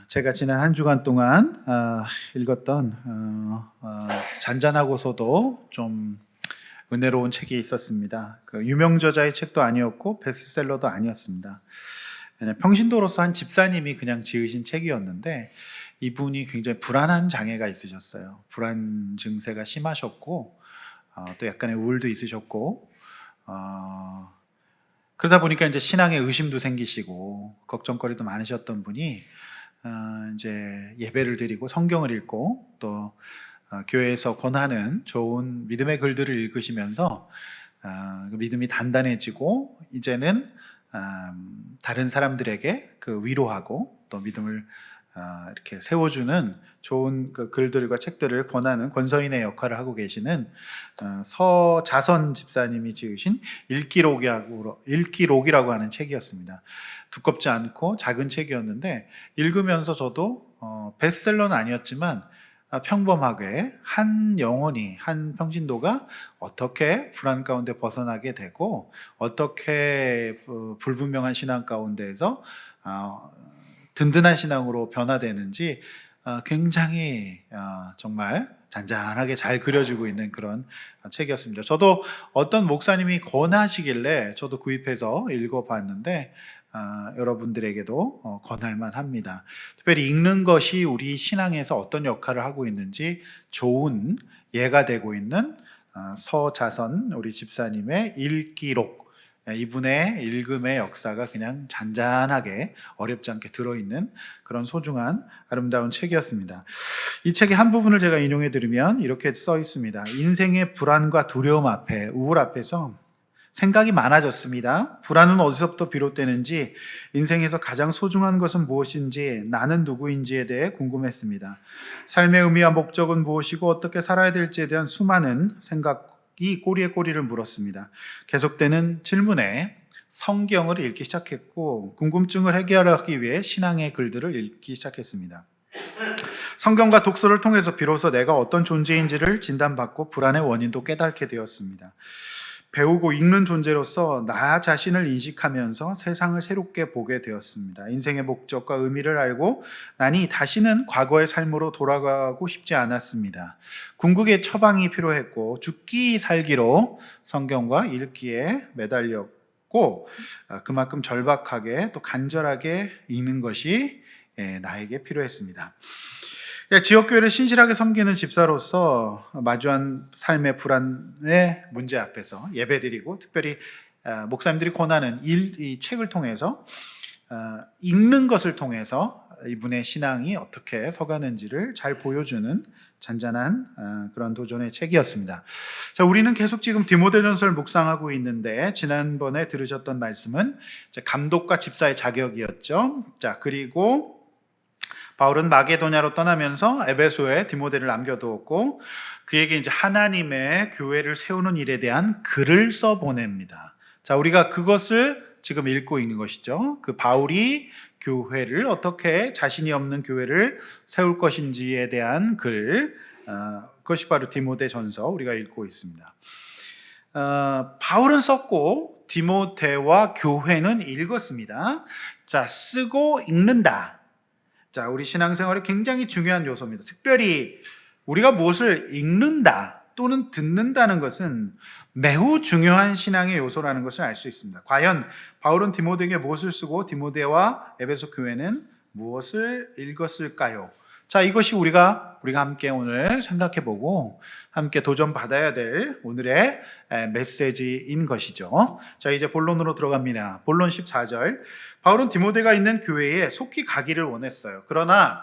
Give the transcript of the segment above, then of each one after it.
제가 지난 한 주간 동안 읽었던 잔잔하고서도 좀 은혜로운 책이 있었습니다. 그 유명 저자의 책도 아니었고 베스트셀러도 아니었습니다. 그냥 평신도로서 한 집사님이 그냥 지으신 책이었는데 이분이 굉장히 불안한 장애가 있으셨어요. 불안 증세가 심하셨고 또 약간의 우울도 있으셨고 그러다 보니까 이제 신앙에 의심도 생기시고 걱정거리도 많으셨던 분이 이제 예배를 드리고 성경을 읽고 또 교회에서 권하는 좋은 믿음의 글들을 읽으시면서 그 믿음이 단단해지고 이제는 다른 사람들에게 그 위로하고 또 믿음을 이렇게 세워주는 좋은 그 글들과 책들을 권하는 권서인의 역할을 하고 계시는 서자선 집사님이 지으신 읽기록이라고 하는 책이었습니다. 두껍지 않고 작은 책이었는데 읽으면서 저도 베스트셀러는 아니었지만 평범하게 한 영혼이, 한 평신도가 어떻게 불안 가운데 벗어나게 되고 어떻게 불분명한 신앙 가운데에서 든든한 신앙으로 변화되는지 굉장히 정말 잔잔하게 잘 그려지고 있는 그런 책이었습니다. 저도 어떤 목사님이 권하시길래 저도 구입해서 읽어봤는데 여러분들에게도 권할만 합니다. 특별히 읽는 것이 우리 신앙에서 어떤 역할을 하고 있는지 좋은 예가 되고 있는 서자선 우리 집사님의 읽기록, 이분의 읽음의 역사가 그냥 잔잔하게 어렵지 않게 들어있는 그런 소중한 아름다운 책이었습니다. 이 책의 한 부분을 제가 인용해 드리면 이렇게 써 있습니다. 인생의 불안과 두려움 앞에, 우울 앞에서 생각이 많아졌습니다. 불안은 어디서부터 비롯되는지, 인생에서 가장 소중한 것은 무엇인지, 나는 누구인지에 대해 궁금했습니다. 삶의 의미와 목적은 무엇이고 어떻게 살아야 될지에 대한 수많은 생각이 꼬리에 꼬리를 물었습니다. 계속되는 질문에 성경을 읽기 시작했고 궁금증을 해결하기 위해 신앙의 글들을 읽기 시작했습니다. 성경과 독서를 통해서 비로소 내가 어떤 존재인지를 진단받고 불안의 원인도 깨닫게 되었습니다. 배우고 읽는 존재로서 나 자신을 인식하면서 세상을 새롭게 보게 되었습니다. 인생의 목적과 의미를 알고 나니 다시는 과거의 삶으로 돌아가고 싶지 않았습니다. 궁극의 처방이 필요했고 죽기 살기로 성경과 읽기에 매달렸고 그만큼 절박하게 또 간절하게 읽는 것이 나에게 필요했습니다. 지역교회를 신실하게 섬기는 집사로서 마주한 삶의 불안의 문제 앞에서 예배드리고 특별히 목사님들이 권하는 이 책을 통해서 읽는 것을 통해서 이분의 신앙이 어떻게 서가는지를 잘 보여주는 잔잔한 그런 도전의 책이었습니다. 자, 우리는 계속 지금 디모데전서를 묵상하고 있는데 지난번에 들으셨던 말씀은 감독과 집사의 자격이었죠. 자, 그리고 바울은 마게도냐로 떠나면서 에베소에 디모데를 남겨두었고 그에게 이제 하나님의 교회를 세우는 일에 대한 글을 써보냅니다. 자, 우리가 그것을 지금 읽고 있는 것이죠. 그 바울이 교회를 어떻게 자신이 없는 교회를 세울 것인지에 대한 글, 그것이 바로 디모데전서 우리가 읽고 있습니다. 바울은 썼고 디모데와 교회는 읽었습니다. 자, 쓰고 읽는다. 자, 우리 신앙생활에 굉장히 중요한 요소입니다. 특별히 우리가 무엇을 읽는다 또는 듣는다는 것은 매우 중요한 신앙의 요소라는 것을 알 수 있습니다. 과연 바울은 디모데에게 무엇을 쓰고 디모데와 에베소 교회는 무엇을 읽었을까요? 자, 이것이 우리가 함께 오늘 생각해보고 함께 도전받아야 될 오늘의 메시지인 것이죠. 자, 이제 본론으로 들어갑니다. 본론 14절. 바울은 디모데가 있는 교회에 속히 가기를 원했어요. 그러나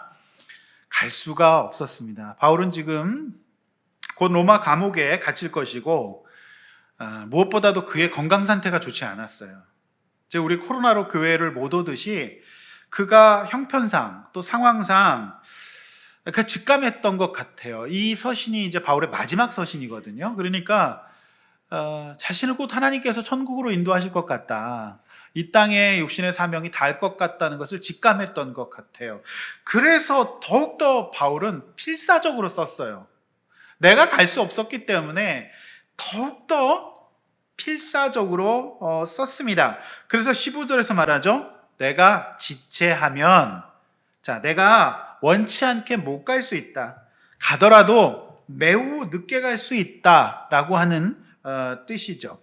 갈 수가 없었습니다. 바울은 지금 곧 로마 감옥에 갇힐 것이고 무엇보다도 그의 건강 상태가 좋지 않았어요. 이제 우리 코로나로 교회를 못 오듯이 그가 형편상 또 상황상 그 직감했던 것 같아요. 이 서신이 이제 바울의 마지막 서신이거든요. 그러니까 자신을 곧 하나님께서 천국으로 인도하실 것 같다. 이 땅에 육신의 사명이 닿을 것 같다는 것을 직감했던 것 같아요. 그래서 더욱더 바울은 필사적으로 썼어요. 내가 갈 수 없었기 때문에 더욱더 필사적으로 썼습니다. 그래서 15절에서 말하죠. 내가 지체하면 자, 내가 원치 않게 못 갈 수 있다. 가더라도 매우 늦게 갈 수 있다라고 하는 뜻이죠.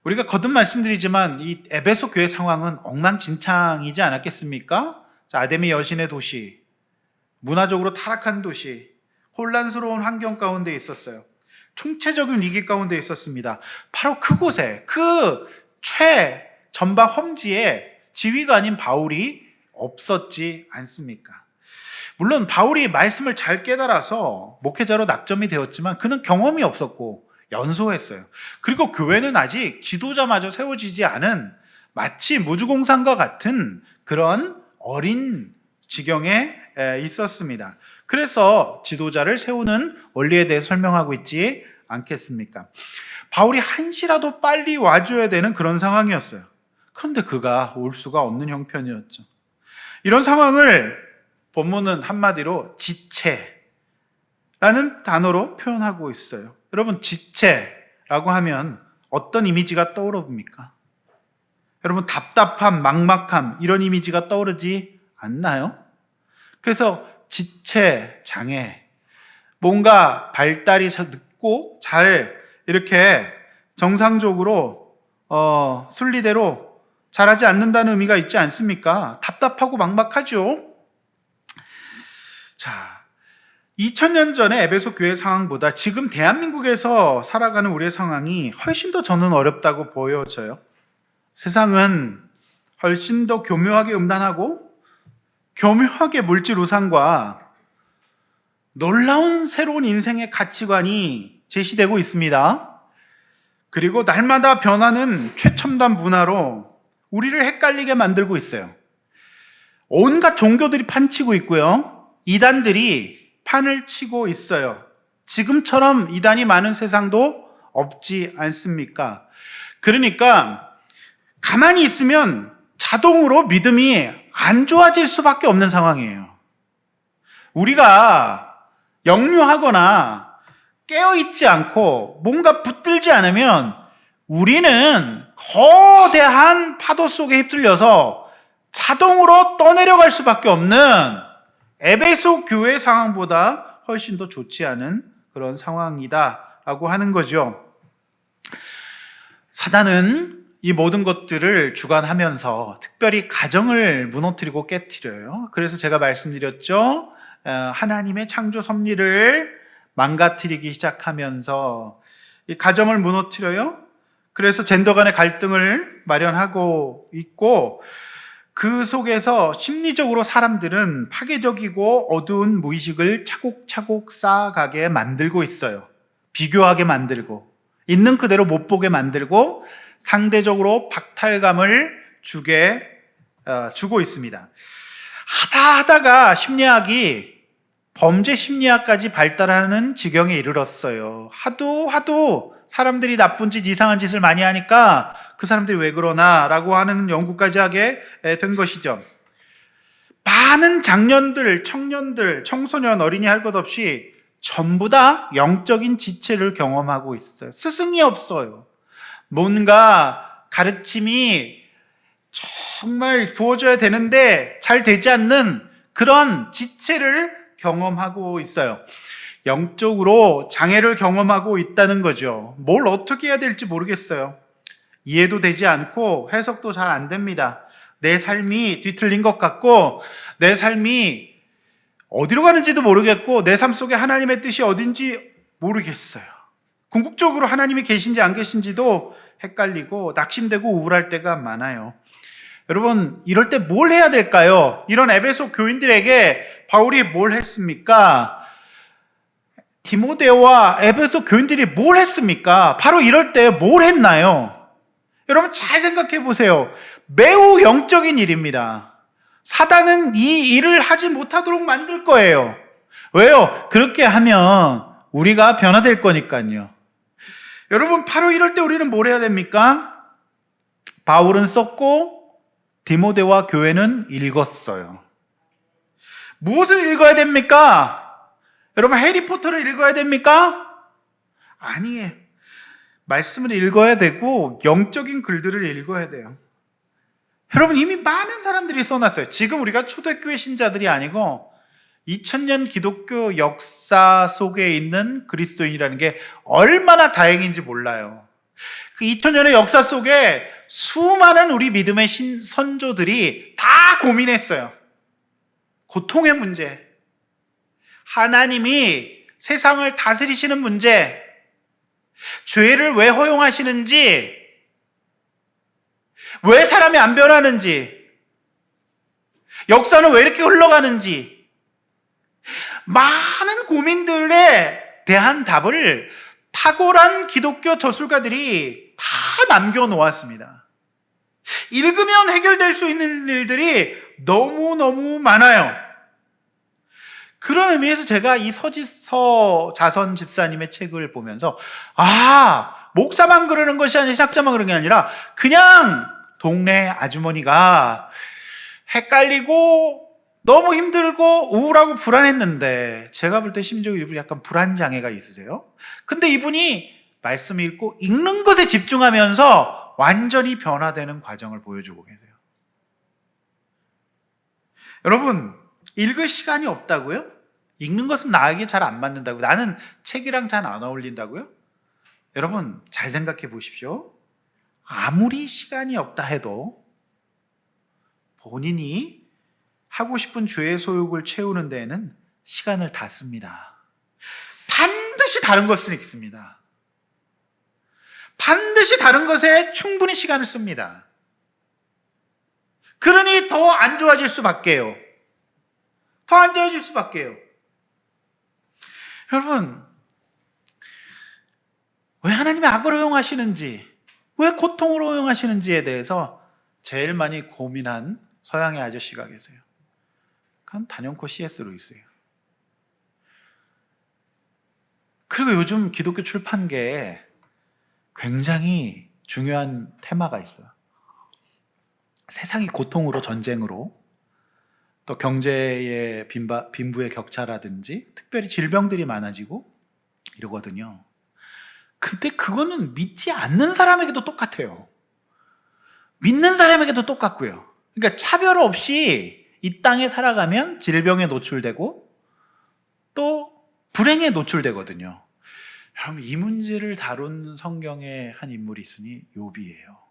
우리가 거듭 말씀드리지만 이 에베소 교회 상황은 엉망진창이지 않았겠습니까? 자, 아데미 여신의 도시, 문화적으로 타락한 도시, 혼란스러운 환경 가운데 있었어요. 총체적인 위기 가운데 있었습니다. 바로 그곳에, 그 최전방 험지에 지휘관인 바울이 없었지 않습니까? 물론 바울이 말씀을 잘 깨달아서 목회자로 낙점이 되었지만 그는 경험이 없었고 연소했어요. 그리고 교회는 아직 지도자마저 세워지지 않은 마치 무주공산과 같은 그런 어린 지경에 있었습니다. 그래서 지도자를 세우는 원리에 대해 설명하고 있지 않겠습니까? 바울이 한시라도 빨리 와줘야 되는 그런 상황이었어요. 그런데 그가 올 수가 없는 형편이었죠. 이런 상황을 본문은 한마디로 지체라는 단어로 표현하고 있어요. 여러분, 지체라고 하면 어떤 이미지가 떠오릅니까? 여러분, 답답함, 막막함 이런 이미지가 떠오르지 않나요? 그래서 지체 장애, 뭔가 발달이 늦고 잘 이렇게 정상적으로 순리대로 자라지 않는다는 의미가 있지 않습니까? 답답하고 막막하죠. 자, 2000년 전에 에베소 교회 상황보다 지금 대한민국에서 살아가는 우리의 상황이 훨씬 더 저는 어렵다고 보여져요. 세상은 훨씬 더 교묘하게 음란하고 교묘하게 물질 우상과 놀라운 새로운 인생의 가치관이 제시되고 있습니다. 그리고 날마다 변하는 최첨단 문화로 우리를 헷갈리게 만들고 있어요. 온갖 종교들이 판치고 있고요. 이단들이 판을 치고 있어요. 지금처럼 이단이 많은 세상도 없지 않습니까? 그러니까 가만히 있으면 자동으로 믿음이 안 좋아질 수밖에 없는 상황이에요. 우리가 역류하거나 깨어있지 않고 뭔가 붙들지 않으면 우리는 거대한 파도 속에 휩쓸려서 자동으로 떠내려갈 수밖에 없는 에베소 교회 상황보다 훨씬 더 좋지 않은 그런 상황이다라고 하는 거죠. 사단은 이 모든 것들을 주관하면서 특별히 가정을 무너뜨리고 깨트려요. 그래서 제가 말씀드렸죠. 하나님의 창조 섭리를 망가뜨리기 시작하면서 이 가정을 무너뜨려요. 그래서 젠더 간의 갈등을 마련하고 있고 그 속에서 심리적으로 사람들은 파괴적이고 어두운 무의식을 차곡차곡 쌓아가게 만들고 있어요. 비교하게 만들고 있는 그대로 못 보게 만들고 상대적으로 박탈감을 주고 있습니다. 하다가 심리학이 범죄 심리학까지 발달하는 지경에 이르렀어요. 하도 사람들이 나쁜 짓, 이상한 짓을 많이 하니까 그 사람들이 왜 그러나 라고 하는 연구까지 하게 된 것이죠. 많은 장년들, 청년들, 청소년, 어린이 할 것 없이 전부 다 영적인 지체를 경험하고 있어요. 스승이 없어요. 뭔가 가르침이 정말 부어줘야 되는데 잘 되지 않는 그런 지체를 경험하고 있어요. 영적으로 장애를 경험하고 있다는 거죠. 뭘 어떻게 해야 될지 모르겠어요. 이해도 되지 않고 해석도 잘 안 됩니다. 내 삶이 뒤틀린 것 같고 내 삶이 어디로 가는지도 모르겠고 내 삶 속에 하나님의 뜻이 어딘지 모르겠어요. 궁극적으로 하나님이 계신지 안 계신지도 헷갈리고 낙심되고 우울할 때가 많아요. 여러분, 이럴 때 뭘 해야 될까요? 이런 에베소 교인들에게 바울이 뭘 했습니까? 디모데와 에베소 교인들이 뭘 했습니까? 바로 이럴 때 뭘 했나요? 여러분 잘 생각해 보세요. 매우 영적인 일입니다. 사단은 이 일을 하지 못하도록 만들 거예요. 왜요? 그렇게 하면 우리가 변화될 거니까요. 여러분, 바로 이럴 때 우리는 뭘 해야 됩니까? 바울은 썼고 디모데와 교회는 읽었어요. 무엇을 읽어야 됩니까? 여러분, 해리포터를 읽어야 됩니까? 아니에요. 말씀을 읽어야 되고 영적인 글들을 읽어야 돼요. 여러분, 이미 많은 사람들이 써놨어요. 지금 우리가 초대교회 신자들이 아니고 2000년 기독교 역사 속에 있는 그리스도인이라는 게 얼마나 다행인지 몰라요. 그 2000년의 역사 속에 수많은 우리 믿음의 선조들이 다 고민했어요. 고통의 문제, 하나님이 세상을 다스리시는 문제, 죄를 왜 허용하시는지, 왜 사람이 안 변하는지, 역사는 왜 이렇게 흘러가는지, 많은 고민들에 대한 답을 탁월한 기독교 저술가들이 다 남겨놓았습니다. 읽으면 해결될 수 있는 일들이 너무너무 많아요. 그런 의미에서 제가 이 서자선 집사님의 책을 보면서 목사만 그러는 것이 아니라 신학자만 그런 게 아니라 그냥 동네 아주머니가 헷갈리고 너무 힘들고 우울하고 불안했는데, 제가 볼 때 심지어 이분이 약간 불안장애가 있으세요. 근데 이분이 말씀 읽고 읽는 것에 집중하면서 완전히 변화되는 과정을 보여주고 계세요. 여러분, 읽을 시간이 없다고요? 읽는 것은 나에게 잘 안 맞는다고요? 나는 책이랑 잘 안 어울린다고요? 여러분, 잘 생각해 보십시오. 아무리 시간이 없다 해도 본인이 하고 싶은 죄의 소욕을 채우는 데에는 시간을 다 씁니다. 반드시 다른 것은 있습니다. 반드시 다른 것에 충분히 시간을 씁니다. 그러니 더 안 좋아질 수밖에요. 더 안 좋아질 수밖에요. 여러분, 왜 하나님이 악을 허용하시는지, 왜 고통을 허용하시는지에 대해서 제일 많이 고민한 서양의 아저씨가 계세요. 그건 단연코 C.S. 루이스예요. 그리고 요즘 기독교 출판계에 굉장히 중요한 테마가 있어요. 세상이 고통으로, 전쟁으로, 또 경제의 빈부의 격차라든지 특별히 질병들이 많아지고 이러거든요. 근데 그거는 믿지 않는 사람에게도 똑같아요. 믿는 사람에게도 똑같고요. 그러니까 차별 없이 이 땅에 살아가면 질병에 노출되고 또 불행에 노출되거든요. 여러분, 이 문제를 다룬 성경의 한 인물이 있으니 욥이에요.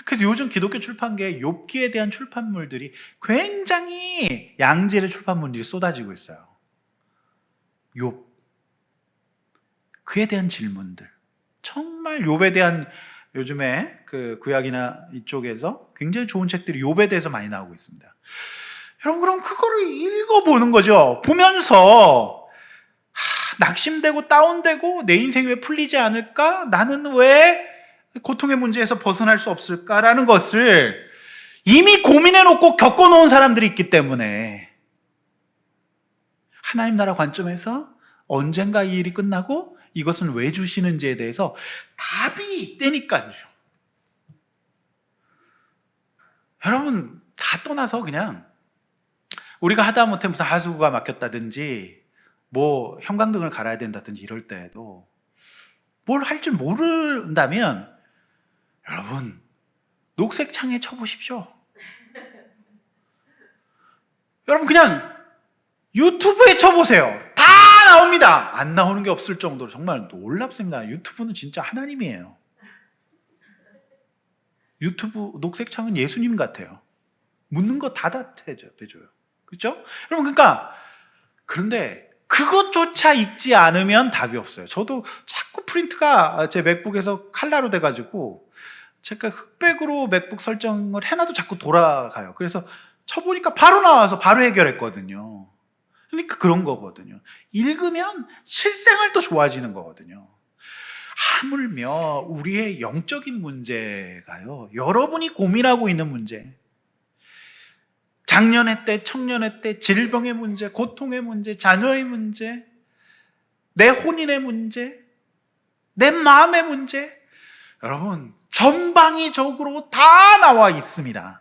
그래서 요즘 기독교 출판계에 욥기에 대한 출판물들이 굉장히 양질의 출판물들이 쏟아지고 있어요. 욥, 그에 대한 질문들, 정말 욥에 대한, 요즘에 그 구약이나 이쪽에서 굉장히 좋은 책들이 욥에 대해서 많이 나오고 있습니다. 여러분, 그럼 그거를 읽어보는 거죠. 보면서 낙심되고 다운되고 내 인생이 왜 풀리지 않을까? 나는 왜 고통의 문제에서 벗어날 수 없을까라는 것을 이미 고민해놓고 겪어놓은 사람들이 있기 때문에 하나님 나라 관점에서 언젠가 이 일이 끝나고 이것은 왜 주시는지에 대해서 답이 있다니까요. 여러분, 다 떠나서 그냥 우리가 하다못해 무슨 하수구가 막혔다든지 뭐 형광등을 갈아야 된다든지 이럴 때에도 뭘 할 줄 모른다면 여러분, 녹색 창에 쳐보십시오. 여러분, 그냥 유튜브에 쳐보세요. 다 나옵니다. 안 나오는 게 없을 정도로 정말 놀랍습니다. 유튜브는 진짜 하나님이에요. 유튜브 녹색 창은 예수님 같아요. 묻는 거 다 답해줘요. 그렇죠? 여러분, 그런데 그것조차 읽지 않으면 답이 없어요. 저도 자꾸 프린트가 제 맥북에서 칼라로 돼가지고 제가 흑백으로 맥북 설정을 해놔도 자꾸 돌아가요. 그래서 쳐보니까 바로 나와서 바로 해결했거든요. 그러니까 그런 거거든요. 읽으면 실생활도 좋아지는 거거든요. 하물며 우리의 영적인 문제가요, 여러분이 고민하고 있는 문제, 장년의 때, 청년의 때, 질병의 문제, 고통의 문제, 자녀의 문제, 내 혼인의 문제, 내 마음의 문제, 여러분 전방위적으로 다 나와 있습니다.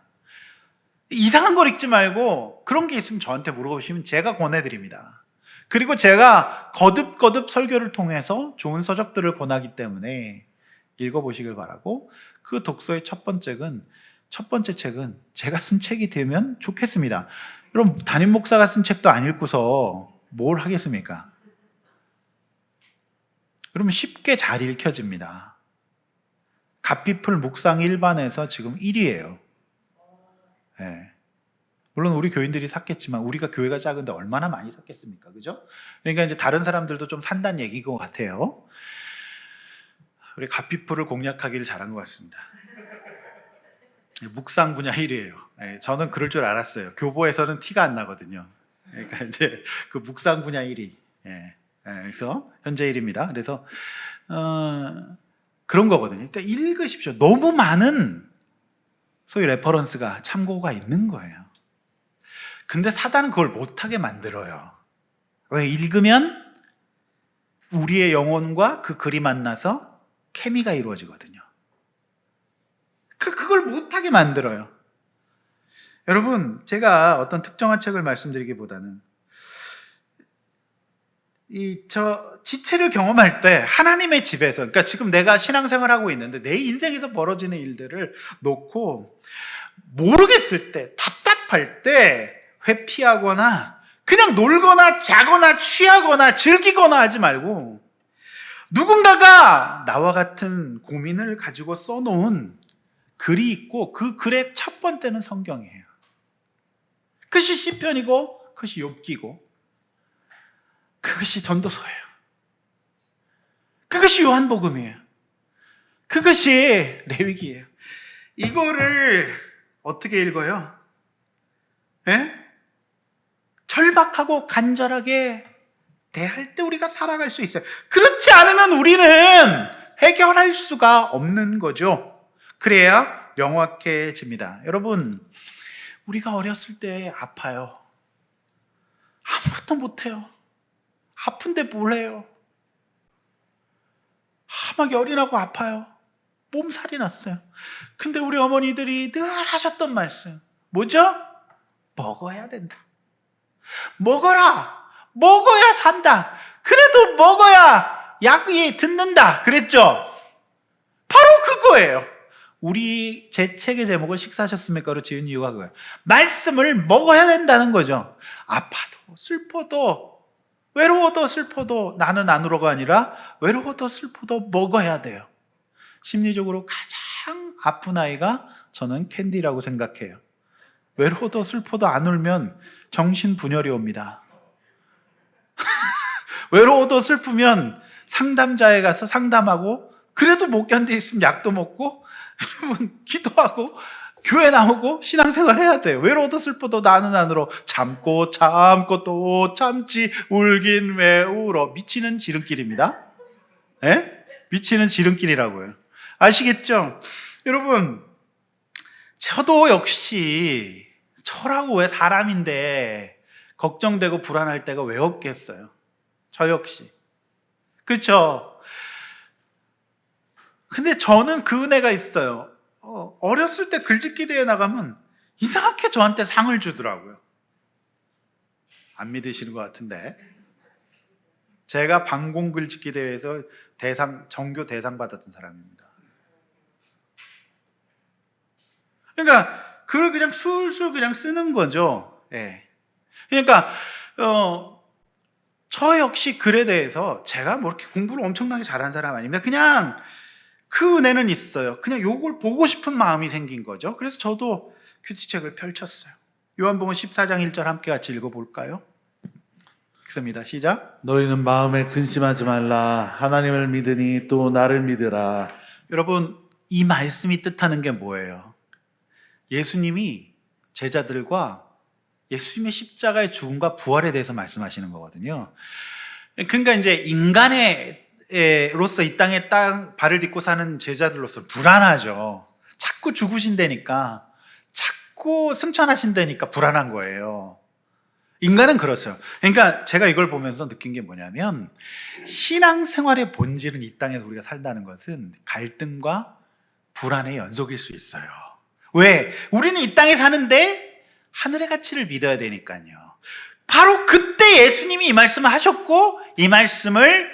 이상한 걸 읽지 말고 그런 게 있으면 저한테 물어보시면 제가 권해드립니다. 그리고 제가 거듭거듭 설교를 통해서 좋은 서적들을 권하기 때문에 읽어보시길 바라고, 그 독서의 첫 번째는 첫 번째 책은 제가 쓴 책이 되면 좋겠습니다. 여러분, 담임 목사가 쓴 책도 안 읽고서 뭘 하겠습니까? 그러면 쉽게 잘 읽혀집니다. 갓비플 묵상 일반에서 지금 1위예요. 네. 물론 우리 교인들이 샀겠지만 우리가 교회가 작은데 얼마나 많이 샀겠습니까? 그죠? 그러니까 이제 다른 사람들도 좀 산다는 얘기인 것 같아요. 우리 갓비플을 공략하기를 잘한 것 같습니다. 묵상 분야 1위예요. 네, 저는 그럴 줄 알았어요. 교보에서는 티가 안 나거든요. 그러니까 이제 그 묵상 분야 1위. 네, 그래서 현재 1위입니다. 그래서 그런 거거든요. 그러니까 읽으십시오. 너무 많은 소위 레퍼런스가 참고가 있는 거예요. 근데 사단은 그걸 못하게 만들어요. 왜? 읽으면 우리의 영혼과 그 글이 만나서 케미가 이루어지거든요. 그걸 못하게 만들어요. 여러분, 제가 어떤 특정한 책을 말씀드리기보다는 지체를 경험할 때 하나님의 집에서, 그러니까 지금 내가 신앙생활하고 있는데 내 인생에서 벌어지는 일들을 놓고 모르겠을 때, 답답할 때 회피하거나 그냥 놀거나 자거나 취하거나 즐기거나 하지 말고 누군가가 나와 같은 고민을 가지고 써놓은 글이 있고 그 글의 첫 번째는 성경이에요. 그것이 시편이고 그것이 욥기고 그것이 전도서예요. 그것이 요한복음이에요. 그것이 레위기예요. 이거를 어떻게 읽어요? 예? 절박하고 간절하게 대할 때 우리가 살아갈 수 있어요. 그렇지 않으면 우리는 해결할 수가 없는 거죠. 그래야 명확해집니다. 여러분, 우리가 어렸을 때 아파요. 아무것도 못해요. 아픈데 뭘 해요? 막 열이 나고 아파요. 몸살이 났어요. 근데 우리 어머니들이 늘 하셨던 말씀 뭐죠? 먹어야 된다. 먹어라. 먹어야 산다. 그래도 먹어야 약이 듣는다. 그랬죠? 바로 그거예요. 제 책의 제목을 식사하셨습니까로 지은 이유가 그거예요. 말씀을 먹어야 된다는 거죠. 아파도 슬퍼도 외로워도 슬퍼도 나는 안 울어가 아니라 외로워도 슬퍼도 먹어야 돼요. 심리적으로 가장 아픈 아이가 저는 캔디라고 생각해요. 외로워도 슬퍼도 안 울면 정신분열이 옵니다. 외로워도 슬프면 상담자에 가서 상담하고 그래도 못 견디있으면 약도 먹고 여러분 기도하고 교회 나오고 신앙생활 해야 돼요. 외로워도 슬퍼도 나는 안 울어. 참고 참고 또 참지 울긴 왜 울어. 미치는 지름길입니다. 네? 미치는 지름길이라고요. 아시겠죠? 여러분, 저도 역시 저라고 왜 사람인데 걱정되고 불안할 때가 왜 없겠어요? 저 역시. 그렇죠? 근데 저는 그 은혜가 있어요. 어렸을 때 글짓기 대회 나가면 이상하게 저한테 상을 주더라고요. 안 믿으시는 것 같은데. 제가 방공 글짓기 대회에서 정교 대상 받았던 사람입니다. 그러니까 그걸 그냥 술술 그냥 쓰는 거죠. 예. 그러니까 저 역시 글에 대해서 제가 뭐 이렇게 공부를 엄청나게 잘하는 사람 아닙니다. 그냥 그 은혜는 있어요. 그냥 요걸 보고 싶은 마음이 생긴 거죠. 그래서 저도 큐티책을 펼쳤어요. 요한복음 14장 1절 함께 같이 읽어볼까요? 읽습니다. 시작. 너희는 마음에 근심하지 말라. 하나님을 믿으니 또 나를 믿으라. 여러분, 이 말씀이 뜻하는 게 뭐예요? 예수님이 제자들과 예수님의 십자가의 죽음과 부활에 대해서 말씀하시는 거거든요. 그러니까 이제 인간으로서 이 땅에 발을 딛고 사는 제자들로서 불안하죠. 자꾸 죽으신다니까, 자꾸 승천하신다니까 불안한 거예요. 인간은 그렇죠. 그러니까 제가 이걸 보면서 느낀 게 뭐냐면 신앙생활의 본질은 이 땅에서 우리가 살다는 것은 갈등과 불안의 연속일 수 있어요. 왜? 우리는 이 땅에 사는데 하늘의 가치를 믿어야 되니까요. 바로 그때 예수님이 이 말씀을 하셨고 이 말씀을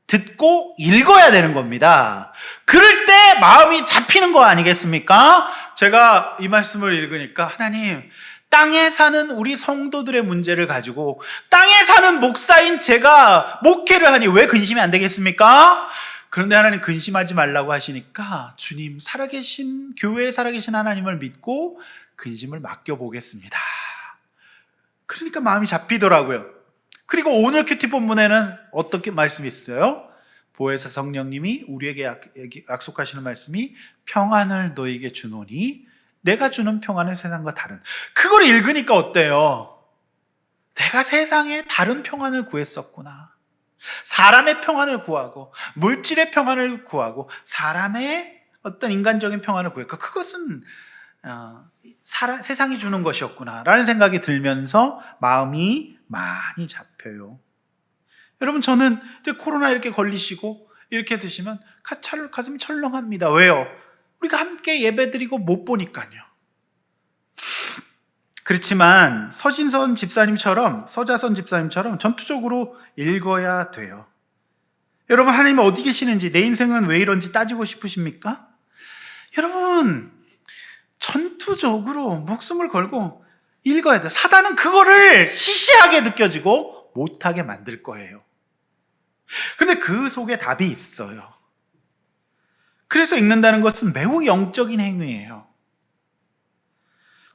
듣고 읽어야 되는 겁니다. 그럴 때 마음이 잡히는 거 아니겠습니까? 제가 이 말씀을 읽으니까 하나님, 땅에 사는 우리 성도들의 문제를 가지고 땅에 사는 목사인 제가 목회를 하니 왜 근심이 안 되겠습니까? 그런데 하나님 근심하지 말라고 하시니까 주님 살아계신 교회에 살아계신 하나님을 믿고 근심을 맡겨보겠습니다. 그러니까 마음이 잡히더라고요. 그리고 오늘 큐티 본문에는 어떻게 말씀이 있어요? 보혜사 성령님이 우리에게 약속하시는 말씀이 평안을 너에게 주노니 내가 주는 평안은 세상과 다른. 그걸 읽으니까 어때요? 내가 세상에 다른 평안을 구했었구나. 사람의 평안을 구하고 물질의 평안을 구하고 사람의 어떤 인간적인 평안을 구했고 그것은 세상이 주는 것이었구나 라는 생각이 들면서 마음이 많이 잡혀요. 여러분, 저는 이제 코로나 이렇게 걸리시고 이렇게 드시면 가슴이 철렁합니다. 왜요? 우리가 함께 예배드리고 못 보니까요. 그렇지만 서자선 집사님처럼 전투적으로 읽어야 돼요. 여러분, 하나님은 어디 계시는지, 내 인생은 왜 이런지 따지고 싶으십니까? 여러분, 전투적으로 목숨을 걸고 읽어야 돼요. 사단은 그거를 시시하게 느껴지고 못하게 만들 거예요. 그런데 그 속에 답이 있어요. 그래서 읽는다는 것은 매우 영적인 행위예요.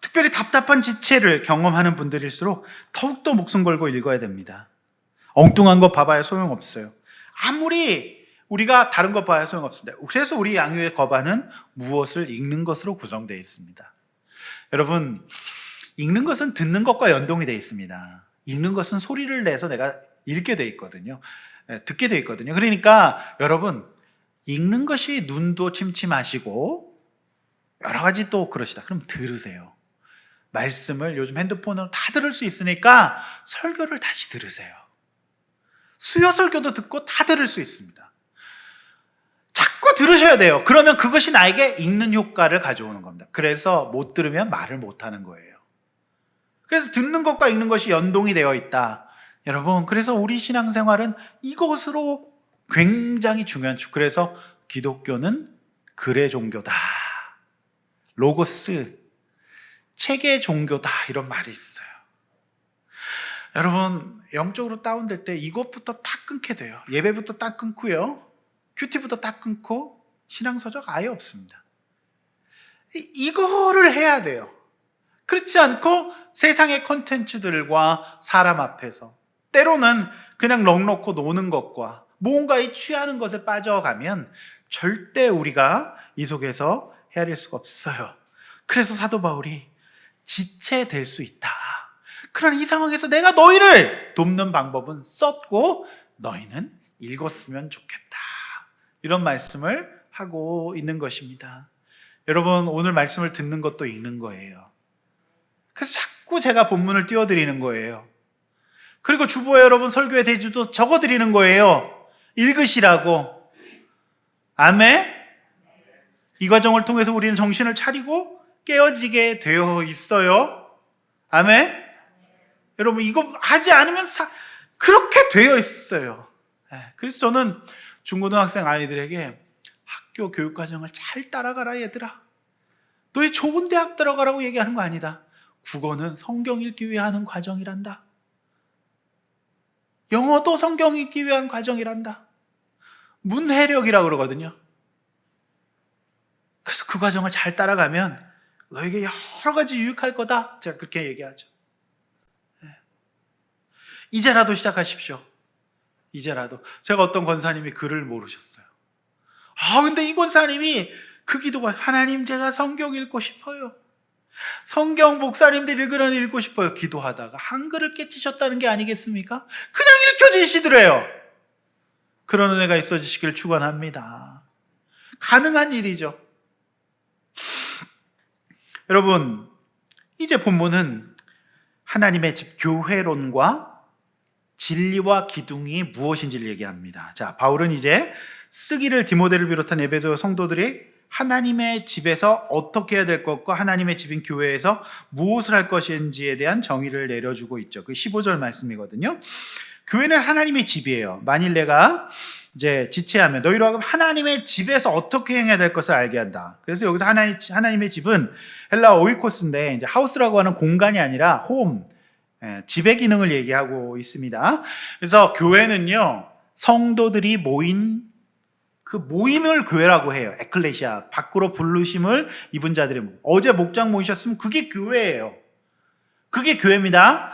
특별히 답답한 지체를 경험하는 분들일수록 더욱더 목숨 걸고 읽어야 됩니다. 엉뚱한 거 봐봐야 소용없어요. 아무리 우리가 다른 거 봐야 소용없습니다. 그래서 우리 양육의 거반은 무엇을 읽는 것으로 구성되어 있습니다. 여러분, 읽는 것은 듣는 것과 연동이 되어 있습니다. 읽는 것은 소리를 내서 내가 읽게 되어 있거든요. 듣게 되어 있거든요. 그러니까 여러분, 읽는 것이 눈도 침침하시고 여러 가지 또 그러시다. 그럼 들으세요. 말씀을 요즘 핸드폰으로 다 들을 수 있으니까 설교를 다시 들으세요. 수요 설교도 듣고 다 들을 수 있습니다. 자꾸 들으셔야 돼요. 그러면 그것이 나에게 읽는 효과를 가져오는 겁니다. 그래서 못 들으면 말을 못 하는 거예요. 그래서 듣는 것과 읽는 것이 연동이 되어 있다. 여러분, 그래서 우리 신앙생활은 이것으로 굉장히 중요한 그래서 기독교는 글의 종교다. 로고스, 책의 종교다. 이런 말이 있어요. 여러분, 영적으로 다운될 때 이것부터 딱 끊게 돼요. 예배부터 딱 끊고요. 큐티부터 딱 끊고 신앙서적 아예 없습니다. 이거를 해야 돼요. 그렇지 않고 세상의 콘텐츠들과 사람 앞에서 때로는 그냥 넋놓고 노는 것과 뭔가에 취하는 것에 빠져가면 절대 우리가 이 속에서 헤아릴 수가 없어요. 그래서 사도 바울이 지체될 수 있다. 그러나 이 상황에서 내가 너희를 돕는 방법은 썼고 너희는 읽었으면 좋겠다. 이런 말씀을 하고 있는 것입니다. 여러분, 오늘 말씀을 듣는 것도 읽는 거예요. 그래서 자꾸 제가 본문을 띄워드리는 거예요. 그리고 주보에 여러분 설교의 대주도 적어드리는 거예요. 읽으시라고. 아멘? 이 과정을 통해서 우리는 정신을 차리고 깨어지게 되어 있어요. 아멘? 여러분, 이거 하지 않으면 그렇게 되어 있어요. 그래서 저는 중고등학생 아이들에게 학교 교육과정을 잘 따라가라 얘들아. 너희 좋은 대학 들어가라고 얘기하는 거 아니다. 국어는 성경 읽기 위해 하는 과정이란다. 영어도 성경 읽기 위한 과정이란다. 문해력이라고 그러거든요. 그래서 그 과정을 잘 따라가면 너에게 여러 가지 유익할 거다. 제가 그렇게 얘기하죠. 이제라도 시작하십시오. 이제라도. 제가 어떤 권사님이 글을 모르셨어요. 근데 이 권사님이 그 기도가 하나님, 제가 성경 읽고 싶어요. 성경 목사님들 읽으려니 읽고 싶어요. 기도하다가 한글을 깨치셨다는 게 아니겠습니까? 그냥 읽혀지시더래요. 그런 은혜가 있어지시길 축원합니다. 가능한 일이죠. 여러분, 이제 본문은 하나님의 집 교회론과 진리와 기둥이 무엇인지를 얘기합니다. 자, 바울은 이제 쓰기를 디모데를 비롯한 예배도 성도들이 하나님의 집에서 어떻게 해야 될 것과 하나님의 집인 교회에서 무엇을 할 것인지에 대한 정의를 내려주고 있죠. 그 15절 말씀이거든요. 교회는 하나님의 집이에요. 만일 내가 이제 지체하며 너희로 하여금 하나님의 집에서 어떻게 행해야 될 것을 알게 한다. 그래서 여기서 하나님의 집은 헬라 오이코스인데 이제 하우스라고 하는 공간이 아니라 홈, 집의 기능을 얘기하고 있습니다. 그래서 교회는요, 성도들이 모인 그 모임을 교회라고 해요. 에클레시아, 밖으로 부르심을 입은 자들의 모임. 어제 목장 모이셨으면 그게 교회예요. 그게 교회입니다.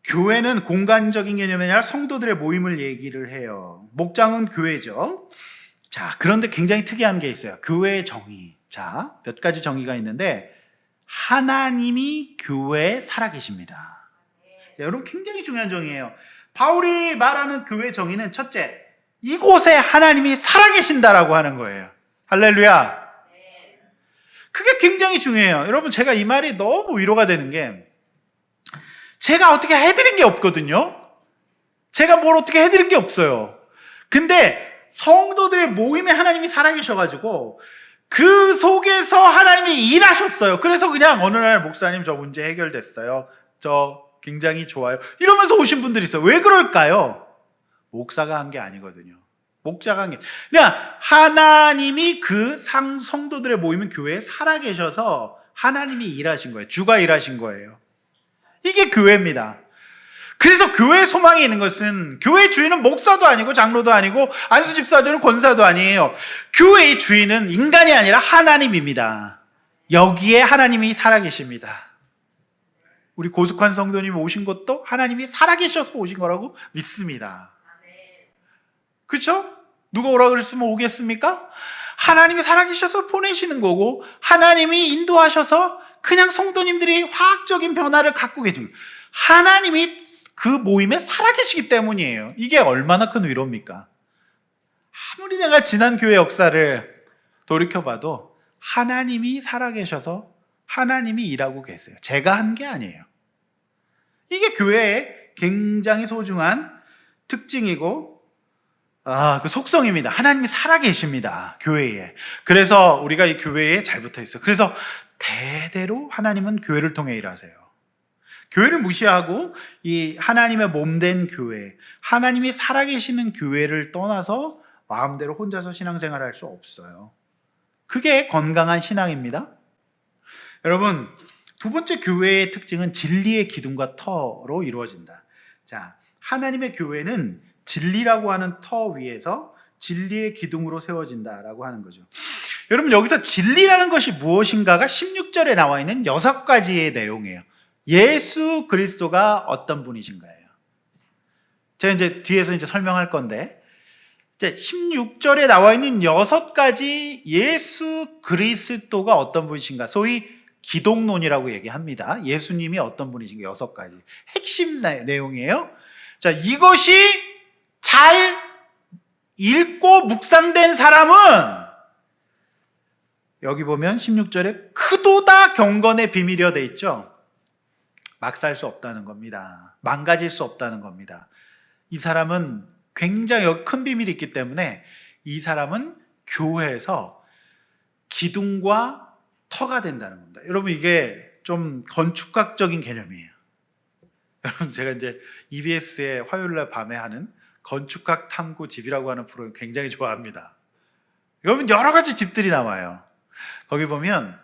교회는 공간적인 개념이 아니라 성도들의 모임을 얘기를 해요. 목장은 교회죠. 자, 그런데 굉장히 특이한 게 있어요. 교회의 정의. 자, 몇 가지 정의가 있는데 하나님이 교회에 살아계십니다. 여러분, 굉장히 중요한 정의예요. 바울이 말하는 교회 정의는 첫째, 이곳에 하나님이 살아계신다라고 하는 거예요. 할렐루야. 그게 굉장히 중요해요. 여러분, 제가 이 말이 너무 위로가 되는 게 제가 어떻게 해드린 게 없거든요. 제가 뭘 어떻게 해드린 게 없어요. 근데 성도들의 모임에 하나님이 살아계셔가지고 그 속에서 하나님이 일하셨어요. 그래서 그냥 어느 날 목사님 저 문제 해결됐어요. 저 굉장히 좋아요. 이러면서 오신 분들이 있어요. 왜 그럴까요? 목사가 한 게 아니거든요. 목자가 한 게. 그냥 하나님이 그 성도들의 모임인 교회에 살아계셔서 하나님이 일하신 거예요. 주가 일하신 거예요. 이게 교회입니다. 그래서 교회의 소망이 있는 것은 교회의 주인은 목사도 아니고 장로도 아니고 안수집사도 권사도 아니에요. 교회의 주인은 인간이 아니라 하나님입니다. 여기에 하나님이 살아계십니다. 우리 고숙한 성도님이 오신 것도 하나님이 살아계셔서 오신 거라고 믿습니다. 그렇죠? 누가 오라 그랬으면 오겠습니까? 하나님이 살아계셔서 보내시는 거고 하나님이 인도하셔서 그냥 성도님들이 화학적인 변화를 갖고 계신 거예요. 하나님이 그 모임에 살아계시기 때문이에요. 이게 얼마나 큰 위로입니까? 아무리 내가 지난 교회 역사를 돌이켜봐도 하나님이 살아계셔서 하나님이 일하고 계세요. 제가 한 게 아니에요. 이게 교회의 굉장히 소중한 특징이고 그 속성입니다. 하나님이 살아계십니다. 교회에. 그래서 우리가 이 교회에 잘 붙어 있어요. 그래서 대대로 하나님은 교회를 통해 일하세요. 교회를 무시하고 이 하나님의 몸된 교회, 하나님이 살아계시는 교회를 떠나서 마음대로 혼자서 신앙생활을 할 수 없어요. 그게 건강한 신앙입니다. 여러분, 두 번째 교회의 특징은 진리의 기둥과 터로 이루어진다. 자, 하나님의 교회는 진리라고 하는 터 위에서 진리의 기둥으로 세워진다라고 하는 거죠. 여러분, 여기서 진리라는 것이 무엇인가가 16절에 나와 있는 6가지의 내용이에요. 예수 그리스도가 어떤 분이신가요? 제가 이제 뒤에서 이제 설명할 건데, 이제 16절에 나와 있는 6가지 예수 그리스도가 어떤 분이신가, 소위 기독론이라고 얘기합니다. 예수님이 어떤 분이신가 6가지 핵심 내용이에요. 자, 이것이 잘 읽고 묵상된 사람은 여기 보면 16절에 크도다 경건의 비밀이여 돼 있죠. 막 살 수 없다는 겁니다. 망가질 수 없다는 겁니다. 이 사람은 굉장히 큰 비밀이 있기 때문에 이 사람은 교회에서 기둥과 터가 된다는 겁니다. 여러분, 이게 좀 건축학적인 개념이에요. 여러분, 제가 이제 EBS의 화요일날 밤에 하는 건축학 탐구 집이라고 하는 프로그램 굉장히 좋아합니다. 여러분, 여러 가지 집들이 나와요. 거기 보면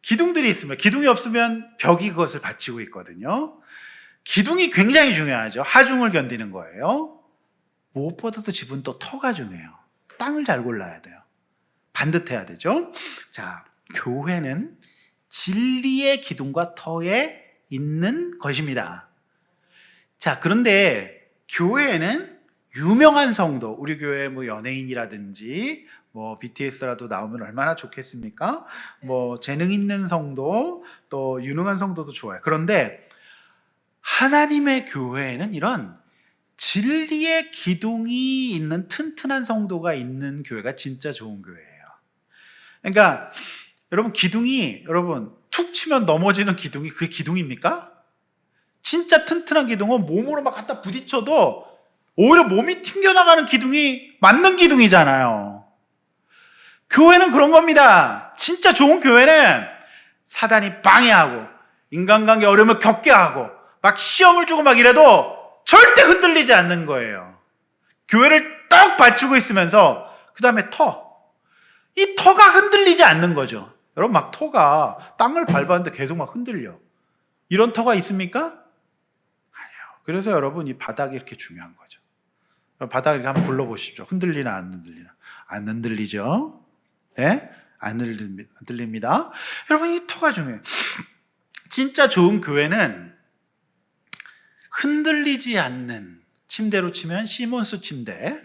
기둥들이 있습니다. 기둥이 없으면 벽이 그것을 받치고 있거든요. 기둥이 굉장히 중요하죠. 하중을 견디는 거예요. 무엇보다도 집은 또 터가 중요해요. 땅을 잘 골라야 돼요. 반듯해야 되죠. 자, 교회는 진리의 기둥과 터에 있는 것입니다. 자, 그런데 교회에는 유명한 성도, 우리 교회 뭐 연예인이라든지 뭐 BTS라도 나오면 얼마나 좋겠습니까? 뭐 재능 있는 성도, 또 유능한 성도도 좋아요. 그런데 하나님의 교회에는 이런 진리의 기둥이 있는 튼튼한 성도가 있는 교회가 진짜 좋은 교회예요. 그러니까 여러분, 기둥이, 여러분 툭 치면 넘어지는 기둥이 그게 기둥입니까? 진짜 튼튼한 기둥은 몸으로 막 갖다 부딪혀도 오히려 몸이 튕겨나가는 기둥이 맞는 기둥이잖아요. 교회는 그런 겁니다. 진짜 좋은 교회는 사단이 방해하고 인간관계 어려움을 겪게 하고 막 시험을 주고 막 이래도 절대 흔들리지 않는 거예요. 교회를 떡 받치고 있으면서 그 다음에 이 터가 흔들리지 않는 거죠. 여러분 막 터가 땅을 밟았는데 계속 막 흔들려. 이런 터가 있습니까? 아니요. 그래서 여러분 이 바닥이 이렇게 중요한 거죠. 바닥 이렇게 한번 불러보십시오. 흔들리나 안 흔들리나? 안 흔들리죠? 네? 안 흔들립니다. 여러분 이 터가 중요해요. 진짜 좋은 교회는 흔들리지 않는, 침대로 치면 시몬스 침대,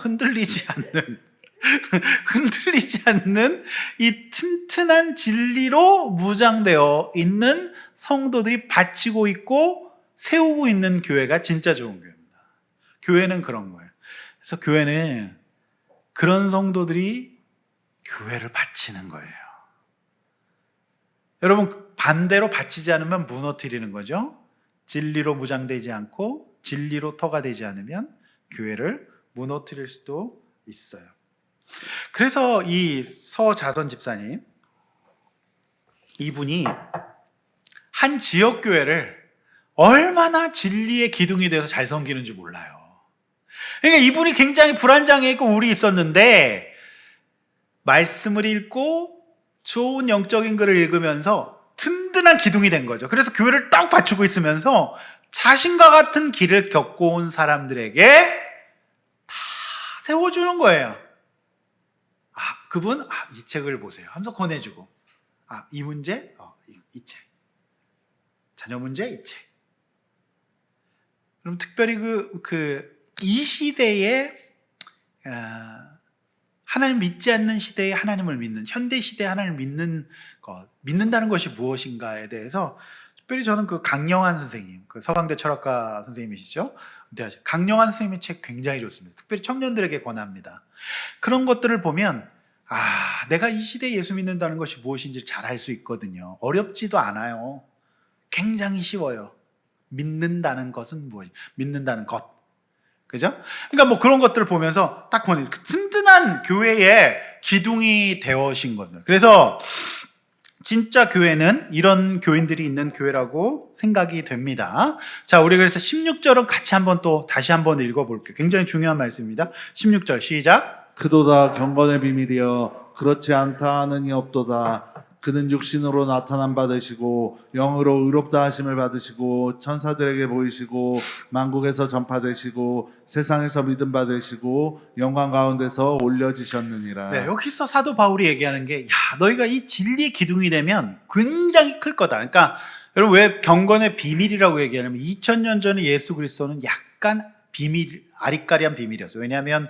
흔들리지 않는 이 튼튼한 진리로 무장되어 있는 성도들이 바치고 있고 세우고 있는 교회가 진짜 좋은 교회입니다. 교회는 그런 거예요. 그래서 교회는 그런 성도들이 교회를 바치는 거예요. 여러분 반대로 바치지 않으면 무너뜨리는 거죠. 진리로 무장되지 않고 진리로 터가 되지 않으면 교회를 무너뜨릴 수도 있어요. 그래서 이 서자선 집사님, 이분이 한 지역교회를 얼마나 진리의 기둥이 돼서 잘 섬기는지 몰라요. 그러니까 이분이 굉장히 불안장애 있고 우울이 있었는데 말씀을 읽고 좋은 영적인 글을 읽으면서 든든한 기둥이 된 거죠. 그래서 교회를 딱 받치고 있으면서 자신과 같은 길을 겪고 온 사람들에게 다 세워주는 거예요. 그분, 이 책을 보세요 하면서 권해주고, 이 문제, 이 책. 자녀 문제, 이 책. 그럼 특별히 이 시대에, 하나님 믿지 않는 시대에 하나님을 믿는, 현대 시대에 하나님을 믿는 것, 믿는다는 것이 무엇인가에 대해서 특별히 저는 강영환 선생님, 서강대 철학과 선생님이시죠? 강영환 선생님의 책 굉장히 좋습니다. 특별히 청년들에게 권합니다. 그런 것들을 보면 내가 이 시대에 예수 믿는다는 것이 무엇인지 잘 알 수 있거든요. 어렵지도 않아요. 굉장히 쉬워요. 믿는다는 것은 무엇이? 믿는다는 것. 그죠? 그러니까 그런 것들을 보면서 딱 보니 든든한 교회의 기둥이 되어신 겁니다. 그래서 진짜 교회는 이런 교인들이 있는 교회라고 생각이 됩니다. 자, 우리 그래서 16절은 같이 다시 한번 읽어볼게요. 굉장히 중요한 말씀입니다. 16절 시작. 그도다 경건의 비밀이여 그렇지 않다 하느니 없도다. 그는 육신으로 나타난 바 되시고 영으로 의롭다 하심을 받으시고 천사들에게 보이시고 만국에서 전파되시고 세상에서 믿음 받으시고 영광 가운데서 올려지셨느니라. 네, 여기서 사도 바울이 얘기하는 게 너희가 이 진리의 기둥이 되면 굉장히 클 거다. 그러니까 여러분 왜 경건의 비밀이라고 얘기하냐면 2000년 전에 예수 그리스도는 약간 아리까리한 비밀이었어요. 왜냐하면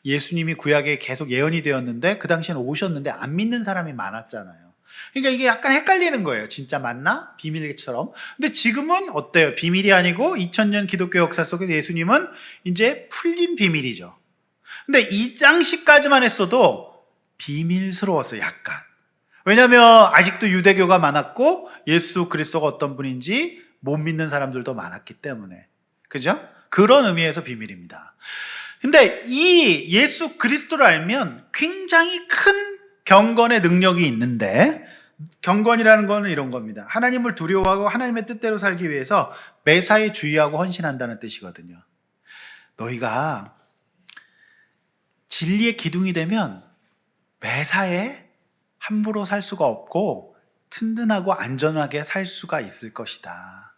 예수님이 구약에 계속 예언이 되었는데 그 당시에는 오셨는데 안 믿는 사람이 많았잖아요. 그러니까 이게 약간 헷갈리는 거예요. 진짜 맞나? 비밀처럼. 근데 지금은 어때요? 비밀이 아니고 2000년 기독교 역사 속에 예수님은 이제 풀린 비밀이죠. 근데 이 당시까지만 했어도 비밀스러웠어요. 약간. 왜냐하면 아직도 유대교가 많았고 예수 그리스도가 어떤 분인지 못 믿는 사람들도 많았기 때문에. 그죠? 그런 의미에서 비밀입니다. 근데 이 예수 그리스도를 알면 굉장히 큰 경건의 능력이 있는데, 경건이라는 거는 이런 겁니다. 하나님을 두려워하고 하나님의 뜻대로 살기 위해서 매사에 주의하고 헌신한다는 뜻이거든요. 너희가 진리의 기둥이 되면 매사에 함부로 살 수가 없고 튼튼하고 안전하게 살 수가 있을 것이다.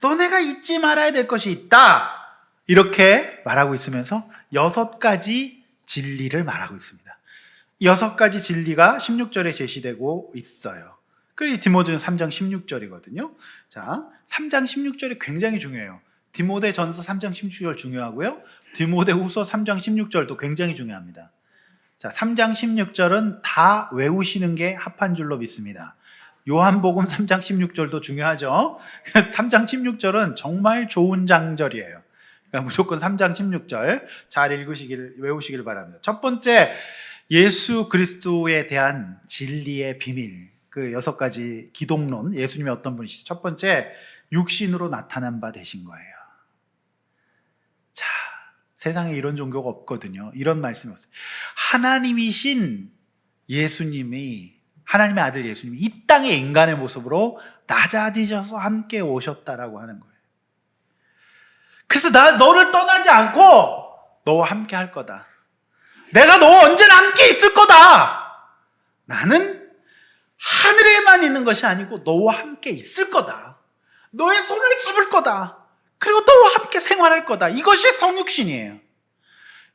너네가 잊지 말아야 될 것이 있다. 이렇게 말하고 있으면서 6가지 진리를 말하고 있습니다. 6가지 진리가 16절에 제시되고 있어요. 그리고 디모데는 3장 16절이거든요. 자, 3장 16절이 굉장히 중요해요. 디모데전서 3장 16절 중요하고요. 디모데후서 3장 16절도 굉장히 중요합니다. 자, 3장 16절은 다 외우시는 게 합한 줄로 믿습니다. 요한복음 3장 16절도 중요하죠. 3장 16절은 정말 좋은 장절이에요. 그러니까 무조건 3장 16절 잘 외우시길 바랍니다. 첫 번째, 예수 그리스도에 대한 진리의 비밀, 6가지 기독론, 예수님이 어떤 분이시죠? 첫 번째, 육신으로 나타난 바 되신 거예요. 자, 세상에 이런 종교가 없거든요. 이런 말씀이 없어요. 하나님이신 예수님이, 하나님의 아들 예수님이 이 땅에 인간의 모습으로 낮아지셔서 함께 오셨다라고 하는 거예요. 그래서 너를 떠나지 않고 너와 함께 할 거다. 내가 너와 언제나 함께 있을 거다. 나는 하늘에만 있는 것이 아니고 너와 함께 있을 거다. 너의 손을 잡을 거다. 그리고 너와 함께 생활할 거다. 이것이 성육신이에요.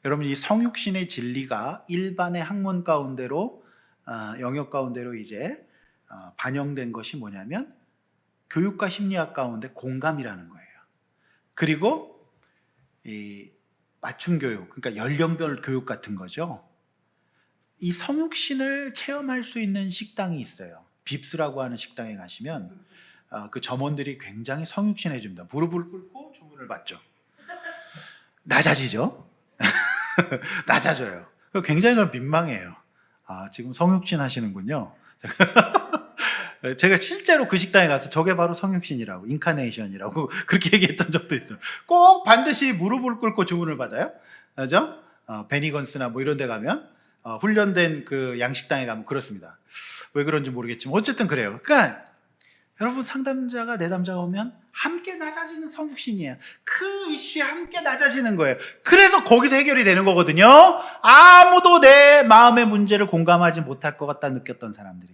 여러분, 이 성육신의 진리가 일반의 학문 가운데로 영역 가운데로 이제 반영된 것이 뭐냐면 교육과 심리학 가운데 공감이라는 거예요. 그리고 이 맞춤 교육, 그러니까 연령별 교육 같은 거죠. 이 성육신을 체험할 수 있는 식당이 있어요. 빕스라고 하는 식당에 가시면 그 점원들이 굉장히 성육신 해줍니다. 무릎을 꿇고 주문을 받죠. 낮아지죠. 낮아져요. 굉장히 저는 민망해요. 지금 성육신 하시는군요. 제가 실제로 그 식당에 가서 저게 바로 성육신이라고, 인카네이션이라고 그렇게 얘기했던 적도 있어요. 꼭 반드시 무릎을 꿇고 주문을 받아요. 그죠? 베니건스나 뭐 이런 데 가면 훈련된 그 양식당에 가면 그렇습니다. 왜 그런지 모르겠지만 어쨌든 그래요. 그러니까 여러분, 상담자가 내담자가 오면 함께 낮아지는 성육신이에요. 그 이슈에 함께 낮아지는 거예요. 그래서 거기서 해결이 되는 거거든요. 아무도 내 마음의 문제를 공감하지 못할 것 같다 느꼈던 사람들이.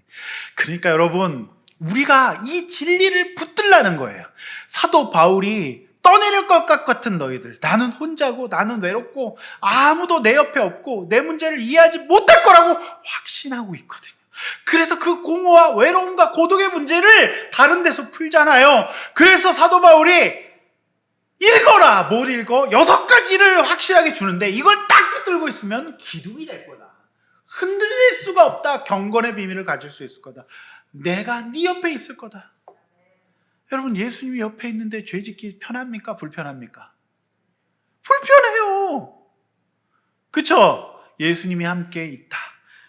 그러니까 여러분, 우리가 이 진리를 붙들라는 거예요. 사도 바울이 떠내릴 것 같은 너희들, 나는 혼자고 나는 외롭고 아무도 내 옆에 없고 내 문제를 이해하지 못할 거라고 확신하고 있거든요. 그래서 그 공허와 외로움과 고독의 문제를 다른 데서 풀잖아요. 그래서 사도 바울이 읽어라. 뭘 읽어? 6가지를 확실하게 주는데 이걸 딱 붙들고 있으면 기둥이 될 거다. 흔들릴 수가 없다. 경건의 비밀을 가질 수 있을 거다. 내가 네 옆에 있을 거다. 여러분, 예수님이 옆에 있는데 죄 짓기 편합니까? 불편합니까? 불편해요. 그쵸? 예수님이 함께 있다.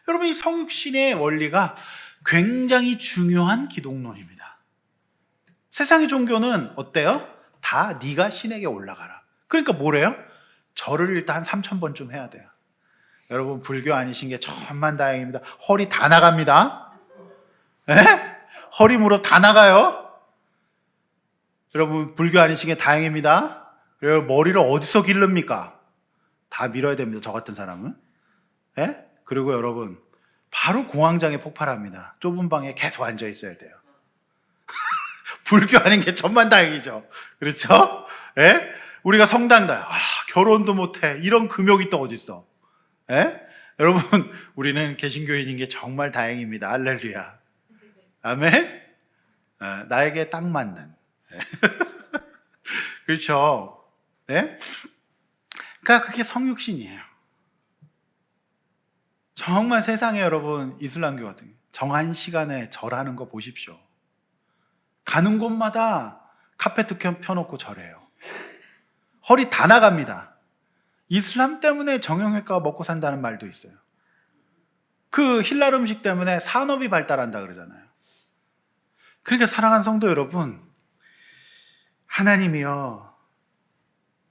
여러분, 이 성육신의 원리가 굉장히 중요한 기독론입니다. 세상의 종교는 어때요? 다 네가 신에게 올라가라. 그러니까 뭐래요? 절을 일단 한 3,000번쯤 해야 돼요. 여러분, 불교 아니신 게 천만다행입니다. 허리 다 나갑니다. 에? 허리 무릎 다 나가요. 여러분, 불교 아니신 게 다행입니다. 그리고 머리를 어디서 기릅니까? 다 밀어야 됩니다. 저 같은 사람은. 에? 그리고 여러분, 바로 공황장애 폭발합니다. 좁은 방에 계속 앉아 있어야 돼요. 불교 아닌 게 천만다행이죠. 그렇죠? 예? 우리가 성당다. 결혼도 못해. 이런 금욕이 또 어딨어? 예? 여러분, 우리는 개신교인인 게 정말 다행입니다. 할렐루야. 아멘? 나에게 딱 맞는. 그렇죠? 예? 그러니까 그게 성육신이에요. 정말 세상에 여러분, 이슬람교 같은 정한 시간에 절하는 거 보십시오. 가는 곳마다 카페트 펴놓고 절해요. 허리 다 나갑니다. 이슬람 때문에 정형외과가 먹고 산다는 말도 있어요. 그 힐랄 음식 때문에 산업이 발달한다 그러잖아요. 그러니까 사랑하는 성도 여러분, 하나님이요,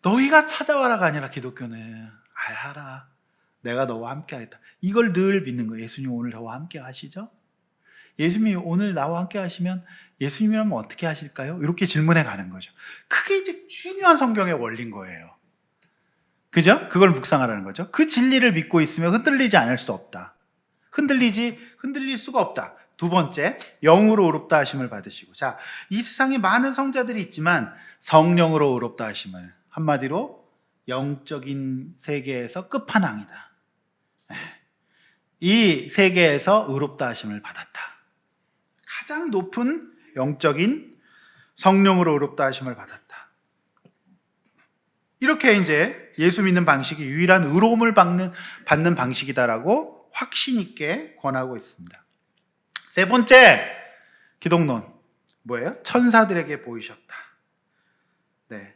너희가 찾아와라가 아니라 기독교는 알아라. 내가 너와 함께 하겠다. 이걸 늘 믿는 거예요. 예수님 오늘 저와 함께 하시죠? 예수님이 오늘 나와 함께 하시면 예수님이라면 어떻게 하실까요? 이렇게 질문해 가는 거죠. 그게 이제 중요한 성경의 원리인 거예요. 그죠? 그걸 묵상하라는 거죠. 그 진리를 믿고 있으면 흔들리지 않을 수 없다. 흔들릴 수가 없다. 두 번째, 영으로 의롭다 하심을 받으시고. 자, 이 세상에 많은 성자들이 있지만 성령으로 의롭다 하심을, 한마디로 영적인 세계에서 끝판왕이다. 이 세계에서 의롭다 하심을 받았다. 가장 높은 영적인 성령으로 의롭다 하심을 받았다. 이렇게 이제 예수 믿는 방식이 유일한 의로움을 받는 방식이다라고 확신 있게 권하고 있습니다. 세 번째 기독론 뭐예요? 천사들에게 보이셨다. 네,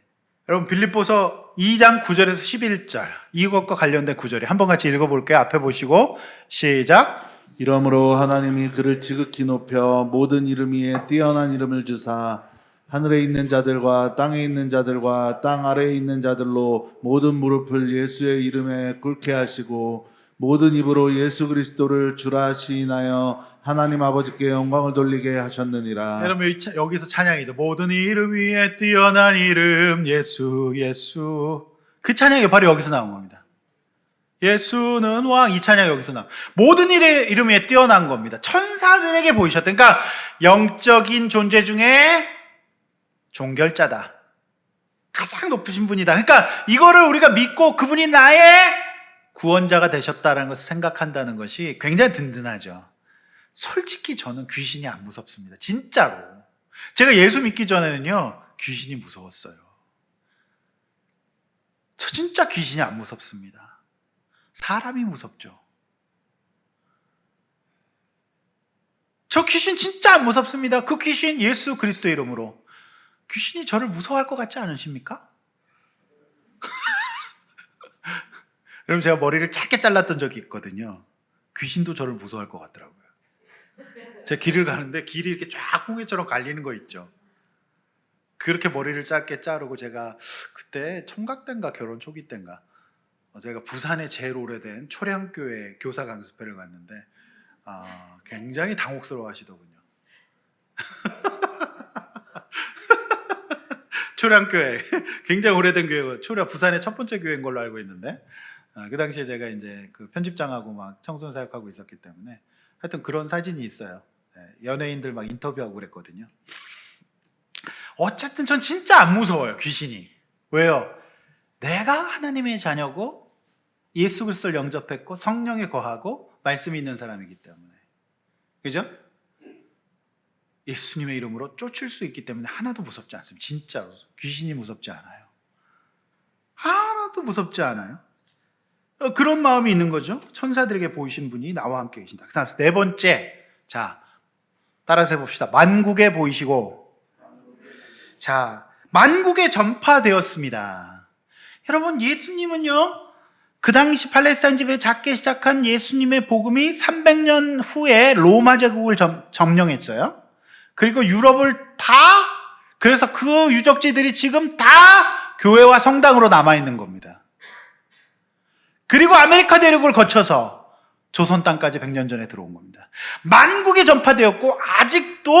여러분, 빌립보서 2장 9절에서 11절, 이것과 관련된 구절이 한번 같이 읽어볼게요. 앞에 보시고 시작. 이러므로 하나님이 그를 지극히 높여 모든 이름 위에 뛰어난 이름을 주사 하늘에 있는 자들과 땅에 있는 자들과 땅 아래에 있는 자들로 모든 무릎을 예수의 이름에 꿇게 하시고 모든 입으로 예수 그리스도를 주라 시인하여 하나님 아버지께 영광을 돌리게 하셨느니라. 여러분, 여기서 찬양이죠. 모든 이름 위에 뛰어난 이름 예수 예수. 그 찬양이 바로 여기서 나온 겁니다. 예수는 왕, 이 찬양이 여기서 나온. 모든 일의 이름 위에 뛰어난 겁니다. 천사들에게 보이셨다. 그러니까 영적인 존재 중에 종결자다. 가장 높으신 분이다. 그러니까 이거를 우리가 믿고 그분이 나의 구원자가 되셨다는 것을 생각한다는 것이 굉장히 든든하죠. 솔직히 저는 귀신이 안 무섭습니다. 진짜로. 제가 예수 믿기 전에는요, 귀신이 무서웠어요. 저 진짜 귀신이 안 무섭습니다. 사람이 무섭죠. 저 귀신 진짜 안 무섭습니다. 그 귀신 예수 그리스도의 이름으로. 귀신이 저를 무서워할 것 같지 않으십니까? 여러분, 제가 머리를 짧게 잘랐던 적이 있거든요. 귀신도 저를 무서워할 것 같더라고요. 제가 길을 가는데 길이 이렇게 쫙 홍해처럼 갈리는 거 있죠. 그렇게 머리를 짧게 자르고 제가 그때 청각 때인가 결혼 초기 때인가 제가 부산에 제일 오래된 초량교회 교사 강습회를 갔는데 굉장히 당혹스러워 하시더군요. 초량교회 굉장히 오래된 교회고 부산의 첫 번째 교회인 걸로 알고 있는데 그 당시에 제가 이제 그 편집장하고 막 청소년 사역하고 있었기 때문에 하여튼 그런 사진이 있어요. 연예인들 막 인터뷰하고 그랬거든요. 어쨌든 전 진짜 안 무서워요, 귀신이. 왜요? 내가 하나님의 자녀고 예수 그리스도를 영접했고 성령에 거하고 말씀이 있는 사람이기 때문에. 그죠? 예수님의 이름으로 쫓을 수 있기 때문에 하나도 무섭지 않습니다. 진짜로. 귀신이 무섭지 않아요. 하나도 무섭지 않아요. 그런 마음이 있는 거죠. 천사들에게 보이신 분이 나와 함께 계신다. 그 다음 네 번째. 자, 따라서 해봅시다. 만국에 보이시고. 자, 만국에 전파되었습니다. 여러분, 예수님은요, 그 당시 팔레스타인 집에 작게 시작한 예수님의 복음이 300년 후에 로마 제국을 점령했어요. 그리고 유럽을 그래서 그 유적지들이 지금 다 교회와 성당으로 남아있는 겁니다. 그리고 아메리카 대륙을 거쳐서 조선 땅까지 100년 전에 들어온 겁니다. 만국에 전파되었고 아직도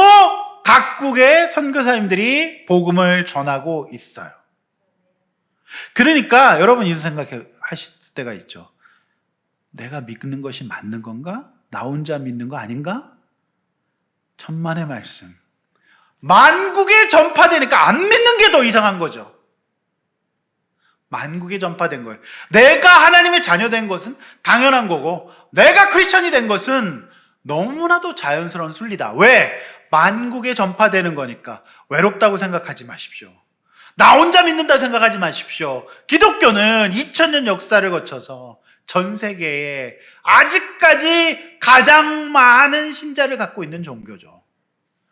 각국의 선교사님들이 복음을 전하고 있어요. 그러니까 여러분 이런 생각하실 때가 있죠. 내가 믿는 것이 맞는 건가? 나 혼자 믿는 거 아닌가? 천만의 말씀. 만국에 전파되니까 안 믿는 게 더 이상한 거죠. 만국에 전파된 거예요. 내가 하나님의 자녀 된 것은 당연한 거고 내가 크리스천이 된 것은 너무나도 자연스러운 순리다. 왜? 만국에 전파되는 거니까. 외롭다고 생각하지 마십시오. 나 혼자 믿는다 생각하지 마십시오. 기독교는 2000년 역사를 거쳐서 전 세계에 아직까지 가장 많은 신자를 갖고 있는 종교죠.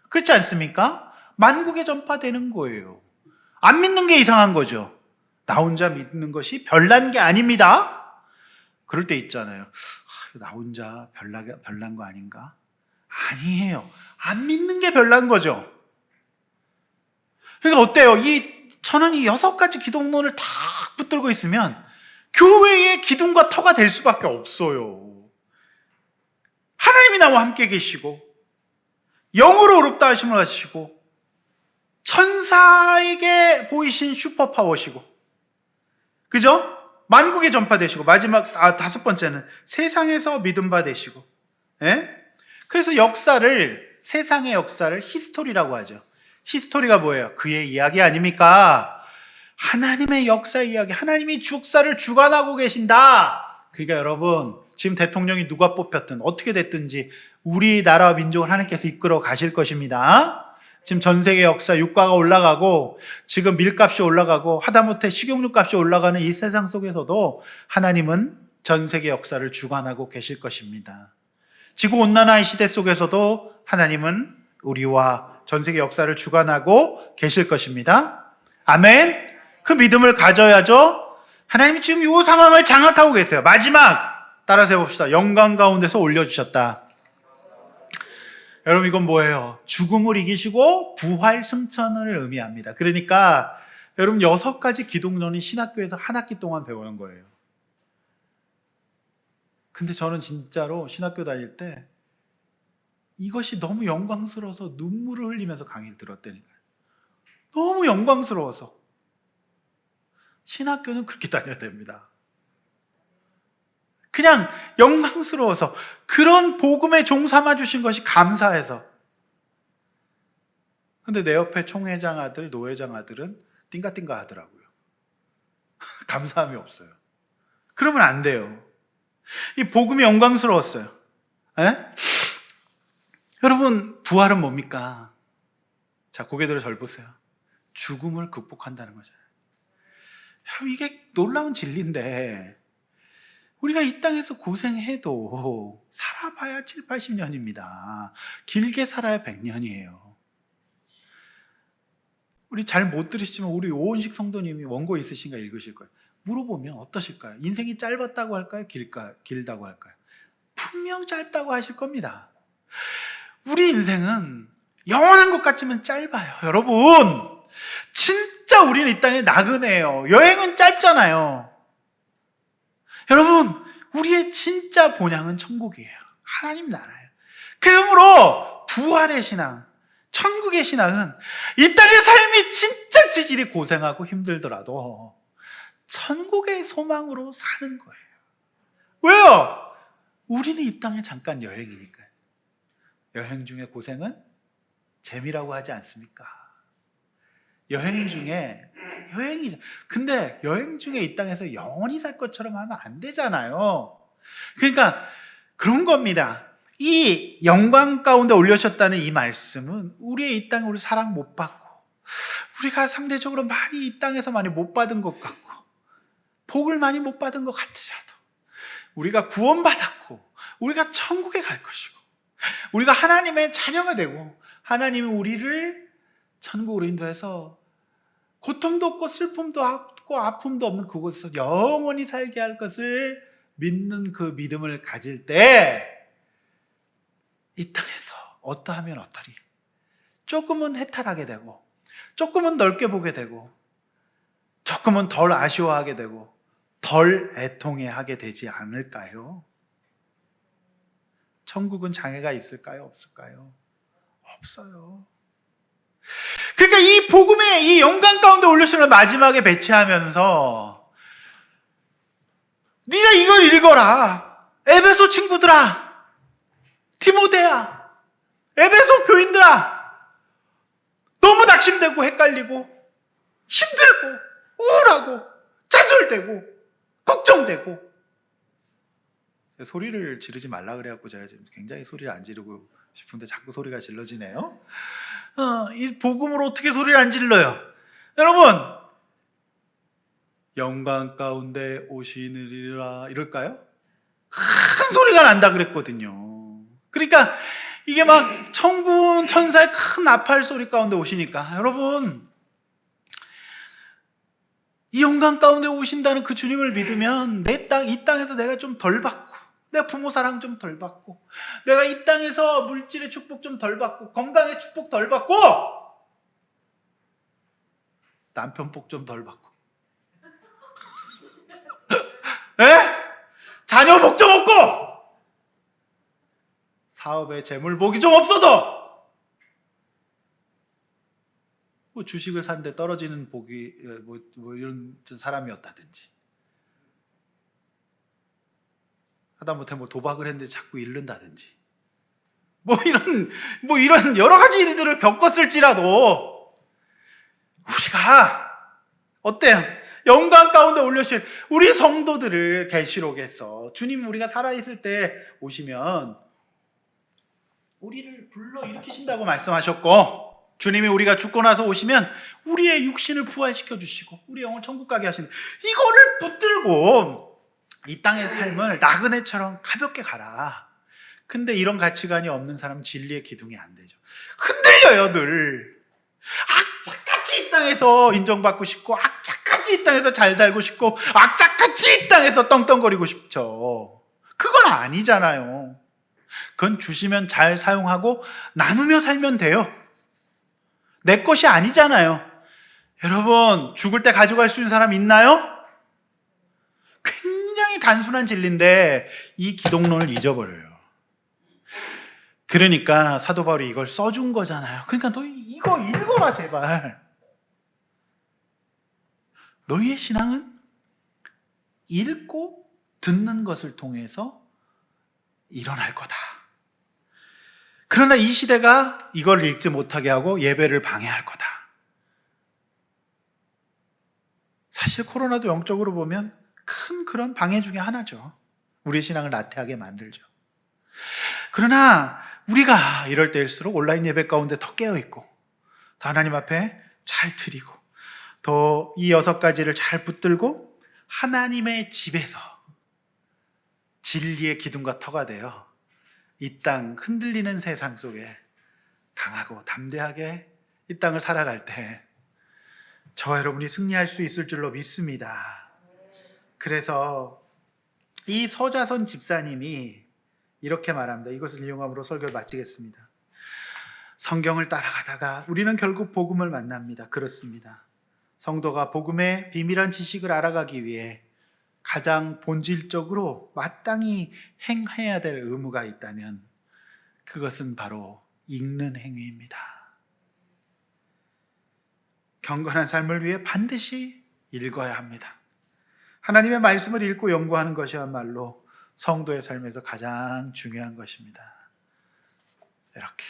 그렇지 않습니까? 만국에 전파되는 거예요. 안 믿는 게 이상한 거죠. 나 혼자 믿는 것이 별난 게 아닙니다. 그럴 때 있잖아요. 나 혼자 별난 거 아닌가? 아니에요. 안 믿는 게 별난 거죠. 그러니까 어때요? 저는 이 6가지 기독론을 다 붙들고 있으면 교회의 기둥과 터가 될 수밖에 없어요. 하나님이 나와 함께 계시고 영으로 어렵다 하심을 가지시고 천사에게 보이신 슈퍼파워시고 그죠? 만국에 전파되시고 마지막 5번째는 세상에서 믿음 받으시고 예? 그래서 세상의 역사를 히스토리라고 하죠. 히스토리가 뭐예요? 그의 이야기 아닙니까? 하나님의 역사 이야기, 하나님이 역사를 주관하고 계신다. 그러니까 여러분 지금 대통령이 누가 뽑혔든 어떻게 됐든지 우리나라와 민족을 하나님께서 이끌어 가실 것입니다. 지금 전 세계 역사 유가가 올라가고 지금 밀값이 올라가고 하다못해 식용유 값이 올라가는 이 세상 속에서도 하나님은 전 세계 역사를 주관하고 계실 것입니다. 지구온난화의 시대 속에서도 하나님은 우리와 전 세계 역사를 주관하고 계실 것입니다. 아멘. 그 믿음을 가져야죠. 하나님이 지금 이 상황을 장악하고 계세요. 마지막 따라서 해봅시다. 영광 가운데서 올려주셨다. 여러분 이건 뭐예요? 죽음을 이기시고 부활 승천을 의미합니다. 그러니까 여러분 6가지 기독론이 신학교에서 한 학기 동안 배우는 거예요. 근데 저는 진짜로 신학교 다닐 때 이것이 너무 영광스러워서 눈물을 흘리면서 강의를 들었다니까요. 너무 영광스러워서. 신학교는 그렇게 다녀야 됩니다. 그냥 영광스러워서, 그런 복음에 종 삼아 주신 것이 감사해서. 근데 내 옆에 총회장 아들, 노회장 아들은 띵가띵가 하더라고요. 감사함이 없어요. 그러면 안 돼요. 이 복음이 영광스러웠어요. 에? 여러분, 부활은 뭡니까? 자, 고개 들어 절 보세요. 죽음을 극복한다는 거잖아요. 여러분, 이게 놀라운 진리인데, 우리가 이 땅에서 고생해도 살아봐야 7, 80년입니다. 길게 살아야 100년이에요. 우리 잘 못 들으시지만 우리 오은식 성도님이 원고 있으신가 읽으실 거예요. 물어보면 어떠실까요? 인생이 짧았다고 할까요? 길다고 할까요? 분명 짧다고 하실 겁니다. 우리 인생은 영원한 것 같지만 짧아요. 여러분, 진짜 우리는 이 땅에 나그네예요. 여행은 짧잖아요. 여러분, 우리의 진짜 본향은 천국이에요. 하나님 나라예요. 그러므로 부활의 신앙, 천국의 신앙은 이 땅의 삶이 진짜 지질이 고생하고 힘들더라도 천국의 소망으로 사는 거예요. 왜요? 우리는 이 땅에 잠깐 여행이니까요. 여행 중에 고생은 재미라고 하지 않습니까? 여행 중에 여행이죠. 근데 여행 중에 이 땅에서 영원히 살 것처럼 하면 안 되잖아요. 그러니까 그런 겁니다. 이 영광 가운데 올려셨다는 이 말씀은 우리의 이 땅에 우리 사랑 못 받고, 우리가 상대적으로 많이 이 땅에서 많이 못 받은 것 같고, 복을 많이 못 받은 것 같으셔도 우리가 구원받았고 우리가 천국에 갈 것이고 우리가 하나님의 자녀가 되고 하나님이 우리를 천국으로 인도해서 고통도 없고 슬픔도 없고 아픔도 없는 그곳에서 영원히 살게 할 것을 믿는 그 믿음을 가질 때 이 땅에서 어떠하면 어떠리? 조금은 해탈하게 되고 조금은 넓게 보게 되고 조금은 덜 아쉬워하게 되고 덜 애통해하게 되지 않을까요? 천국은 장애가 있을까요? 없을까요? 없어요. 그러니까 이 복음의 이 영광 가운데 올려주는 마지막에 배치하면서 네가 이걸 읽어라. 에베소 친구들아, 디모데야, 에베소 교인들아, 너무 낙심되고 헷갈리고 힘들고 우울하고 좌절되고 걱정되고, 소리를 지르지 말라 그래갖고 제가 지금 굉장히 소리를 안 지르고 싶은데 자꾸 소리가 질러지네요. 이 복음으로 어떻게 소리를 안 질러요? 여러분, 영광 가운데 오시느리라 이럴까요? 큰 소리가 난다 그랬거든요. 그러니까 이게 막 천군 천사의 큰 나팔 소리 가운데 오시니까, 여러분, 이 영광 가운데 오신다는 그 주님을 믿으면 이 땅에서 내가 좀 덜 받고, 내가 부모 사랑 좀 덜 받고, 내가 이 땅에서 물질의 축복 좀 덜 받고, 건강의 축복 덜 받고, 남편 복 좀 덜 받고, 에? 자녀 복 좀 없고, 사업에 재물 복이 좀 없어도, 뭐 주식을 샀는데 떨어지는 복이 뭐 이런 사람이었다든지, 하다못해 뭐 도박을 했는데 자꾸 잃는다든지, 뭐 이런 여러 가지 일들을 겪었을지라도 우리가 어때요? 영광 가운데 올려주실 우리 성도들을 계시록에서 주님 우리가 살아있을 때 오시면 우리를 불러 일으키신다고 말씀하셨고, 주님이 우리가 죽고 나서 오시면 우리의 육신을 부활시켜 주시고 우리 영혼 천국 가게 하시는, 이거를 붙들고 이 땅의 삶을 나그네처럼 가볍게 가라. 근데 이런 가치관이 없는 사람은 진리의 기둥이 안 되죠. 흔들려요, 늘. 악착같이 이 땅에서 인정받고 싶고, 악착같이 이 땅에서 잘 살고 싶고, 악착같이 이 땅에서 떵떵거리고 싶죠. 그건 아니잖아요. 그건 주시면 잘 사용하고 나누며 살면 돼요. 내 것이 아니잖아요. 여러분, 죽을 때 가져갈 수 있는 사람 있나요? 굉장히 단순한 진리인데 이 기독론을 잊어버려요. 그러니까 사도 바울이 이걸 써준 거잖아요. 그러니까 너 이거 읽어라 제발. 너희의 신앙은 읽고 듣는 것을 통해서 일어날 거다. 그러나 이 시대가 이걸 읽지 못하게 하고 예배를 방해할 거다. 사실 코로나도 영적으로 보면 큰 그런 방해 중에 하나죠. 우리의 신앙을 나태하게 만들죠. 그러나 우리가 이럴 때일수록 온라인 예배 가운데 더 깨어있고 더 하나님 앞에 잘 드리고 더 이 6가지를 잘 붙들고 하나님의 집에서 진리의 기둥과 터가 되어 이 땅 흔들리는 세상 속에 강하고 담대하게 이 땅을 살아갈 때 저와 여러분이 승리할 수 있을 줄로 믿습니다. 그래서 이 서자선 집사님이 이렇게 말합니다. 이것을 이용함으로 설교를 마치겠습니다. 성경을 따라가다가 우리는 결국 복음을 만납니다. 그렇습니다. 성도가 복음의 비밀한 지식을 알아가기 위해 가장 본질적으로 마땅히 행해야 될 의무가 있다면 그것은 바로 읽는 행위입니다. 경건한 삶을 위해 반드시 읽어야 합니다. 하나님의 말씀을 읽고 연구하는 것이야말로 성도의 삶에서 가장 중요한 것입니다. 이렇게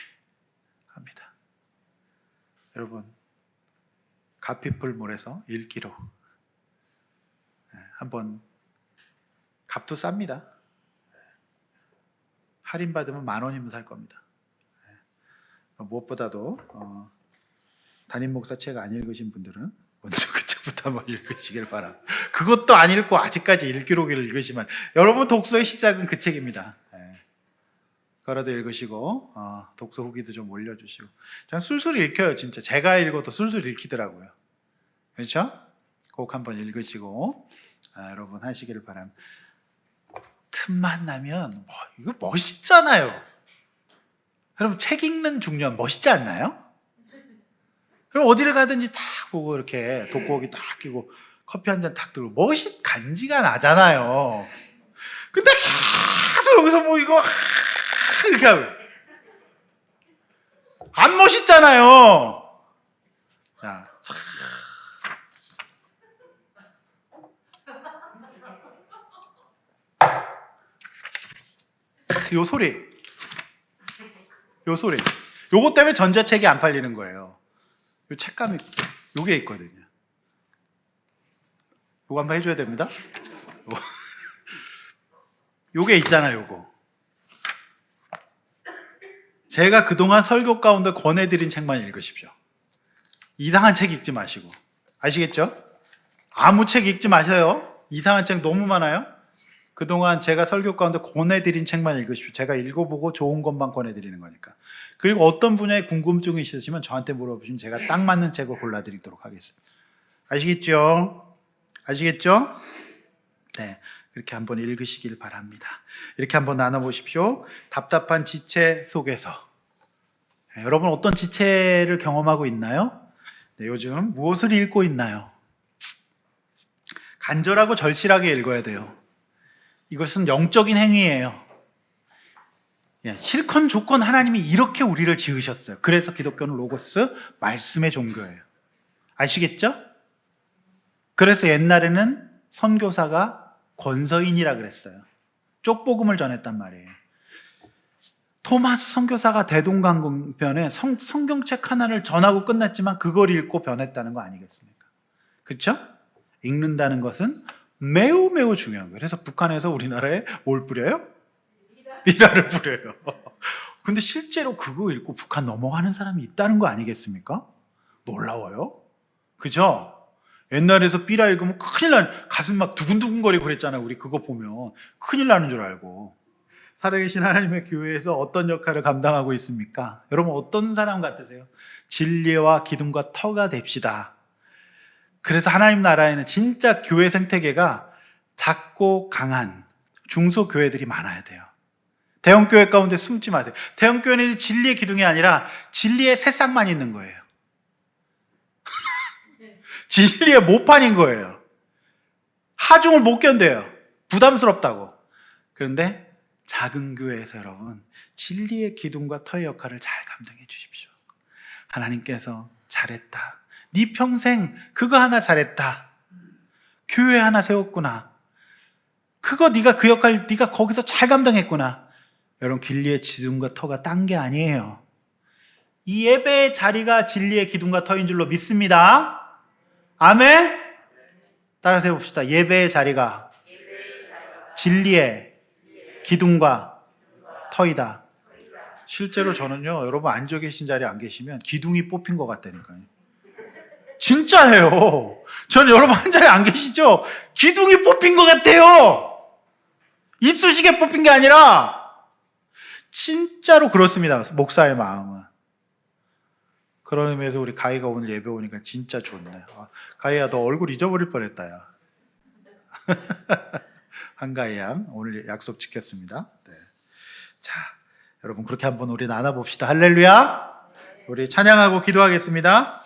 합니다. 여러분, 갓피플몰에서 읽기로 한번 값도 쌉니다. 할인받으면 10,000원이면 살 겁니다. 무엇보다도 담임 목사 책 안 읽으신 분들은 먼저 그 책부터 한번 읽으시길 바랍니다. 그것도 안 읽고 아직까지 읽기로기를 읽으시면 여러분 독서의 시작은 그 책입니다. 그거라도 읽으시고 독서 후기도 좀 올려주시고. 저는 술술 읽혀요. 진짜 제가 읽어도 술술 읽히더라고요. 그렇죠? 꼭 한번 읽으시고 여러분 하시기를 바랍니다. 틈만 나면 이거 멋있잖아요. 여러분 책 읽는 중년 멋있지 않나요? 그럼 어디를 가든지 딱 보고 이렇게 돋보기 딱 끼고 커피 한 잔 딱 들고 간지가 나잖아요. 근데 계속 여기서 뭐 이거 이렇게 하고 안 멋있잖아요. 자, 요 소리, 요거 때문에 전자책이 안 팔리는 거예요. 요 책감이 요게 있거든요. 요거 한번 해줘야 됩니다. 요게 있잖아요. 요거 제가 그동안 설교 가운데 권해드린 책만 읽으십시오. 이상한 책 읽지 마시고. 아시겠죠? 아무 책 읽지 마세요. 이상한 책 너무 많아요. 그동안 제가 설교 가운데 권해드린 책만 읽으십시오. 제가 읽어보고 좋은 것만 권해드리는 거니까. 그리고 어떤 분야에 궁금증이 있으시면 저한테 물어보시면 제가 딱 맞는 책을 골라드리도록 하겠습니다. 아시겠죠? 아시겠죠? 네, 그렇게 한번 읽으시길 바랍니다. 이렇게 한번 나눠보십시오. 답답한 지체 속에서 여러분 어떤 지체를 경험하고 있나요? 네, 요즘 무엇을 읽고 있나요? 간절하고 절실하게 읽어야 돼요. 이것은 영적인 행위예요. 실컷 조건 하나님이 이렇게 우리를 지으셨어요. 그래서 기독교는 로고스, 말씀의 종교예요. 아시겠죠? 그래서 옛날에는 선교사가 권서인이라 그랬어요. 쪽복음을 전했단 말이에요. 토마스 선교사가 대동강변에 성경책 하나를 전하고 끝났지만 그걸 읽고 변했다는 거 아니겠습니까? 그렇죠? 읽는다는 것은 매우 매우 중요한 거예요. 그래서 북한에서 우리나라에 뭘 뿌려요? 미라를 뿌려요. 근데 실제로 그거 읽고 북한 넘어가는 사람이 있다는 거 아니겠습니까? 놀라워요. 그죠? 옛날에서 삐라 읽으면 큰일 가슴 막 두근두근거리고 그랬잖아요. 우리 그거 보면 큰일 나는 줄 알고. 살아계신 하나님의 교회에서 어떤 역할을 감당하고 있습니까? 여러분 어떤 사람 같으세요? 진리와 기둥과 터가 됩시다. 그래서 하나님 나라에는 진짜 교회 생태계가 작고 강한 중소교회들이 많아야 돼요. 대형교회 가운데 숨지 마세요. 대형교회는 진리의 기둥이 아니라 진리의 새싹만 있는 거예요. 진리의 모판인 거예요. 하중을 못 견뎌요. 부담스럽다고. 그런데 작은 교회에서 여러분 진리의 기둥과 터의 역할을 잘 감당해 주십시오. 하나님께서 잘했다. 네 평생 그거 하나 잘했다. 교회 하나 세웠구나. 그거 네가 그 역할 네가 거기서 잘 감당했구나. 여러분, 진리의 기둥과 터가 딴 게 아니에요. 이 예배의 자리가 진리의 기둥과 터인 줄로 믿습니다. 아멘? 따라서 해봅시다. 예배의 자리가 진리의 기둥과 터이다. 실제로 저는요, 여러분 앉아 계신 자리에 안 계시면 기둥이 뽑힌 것 같다니까요. 진짜예요. 저는 여러분 한 자리에 안 계시죠? 기둥이 뽑힌 것 같아요. 이쑤시개 뽑힌 게 아니라 진짜로 그렇습니다. 목사의 마음은. 그런 의미에서 우리 가희가 오늘 예배 오니까 진짜 좋네요. 가희야, 너 얼굴 잊어버릴 뻔했다, 야. 한가희 양 오늘 약속 지켰습니다. 네. 자, 여러분 그렇게 한번 우리 나눠봅시다. 할렐루야. 우리 찬양하고 기도하겠습니다.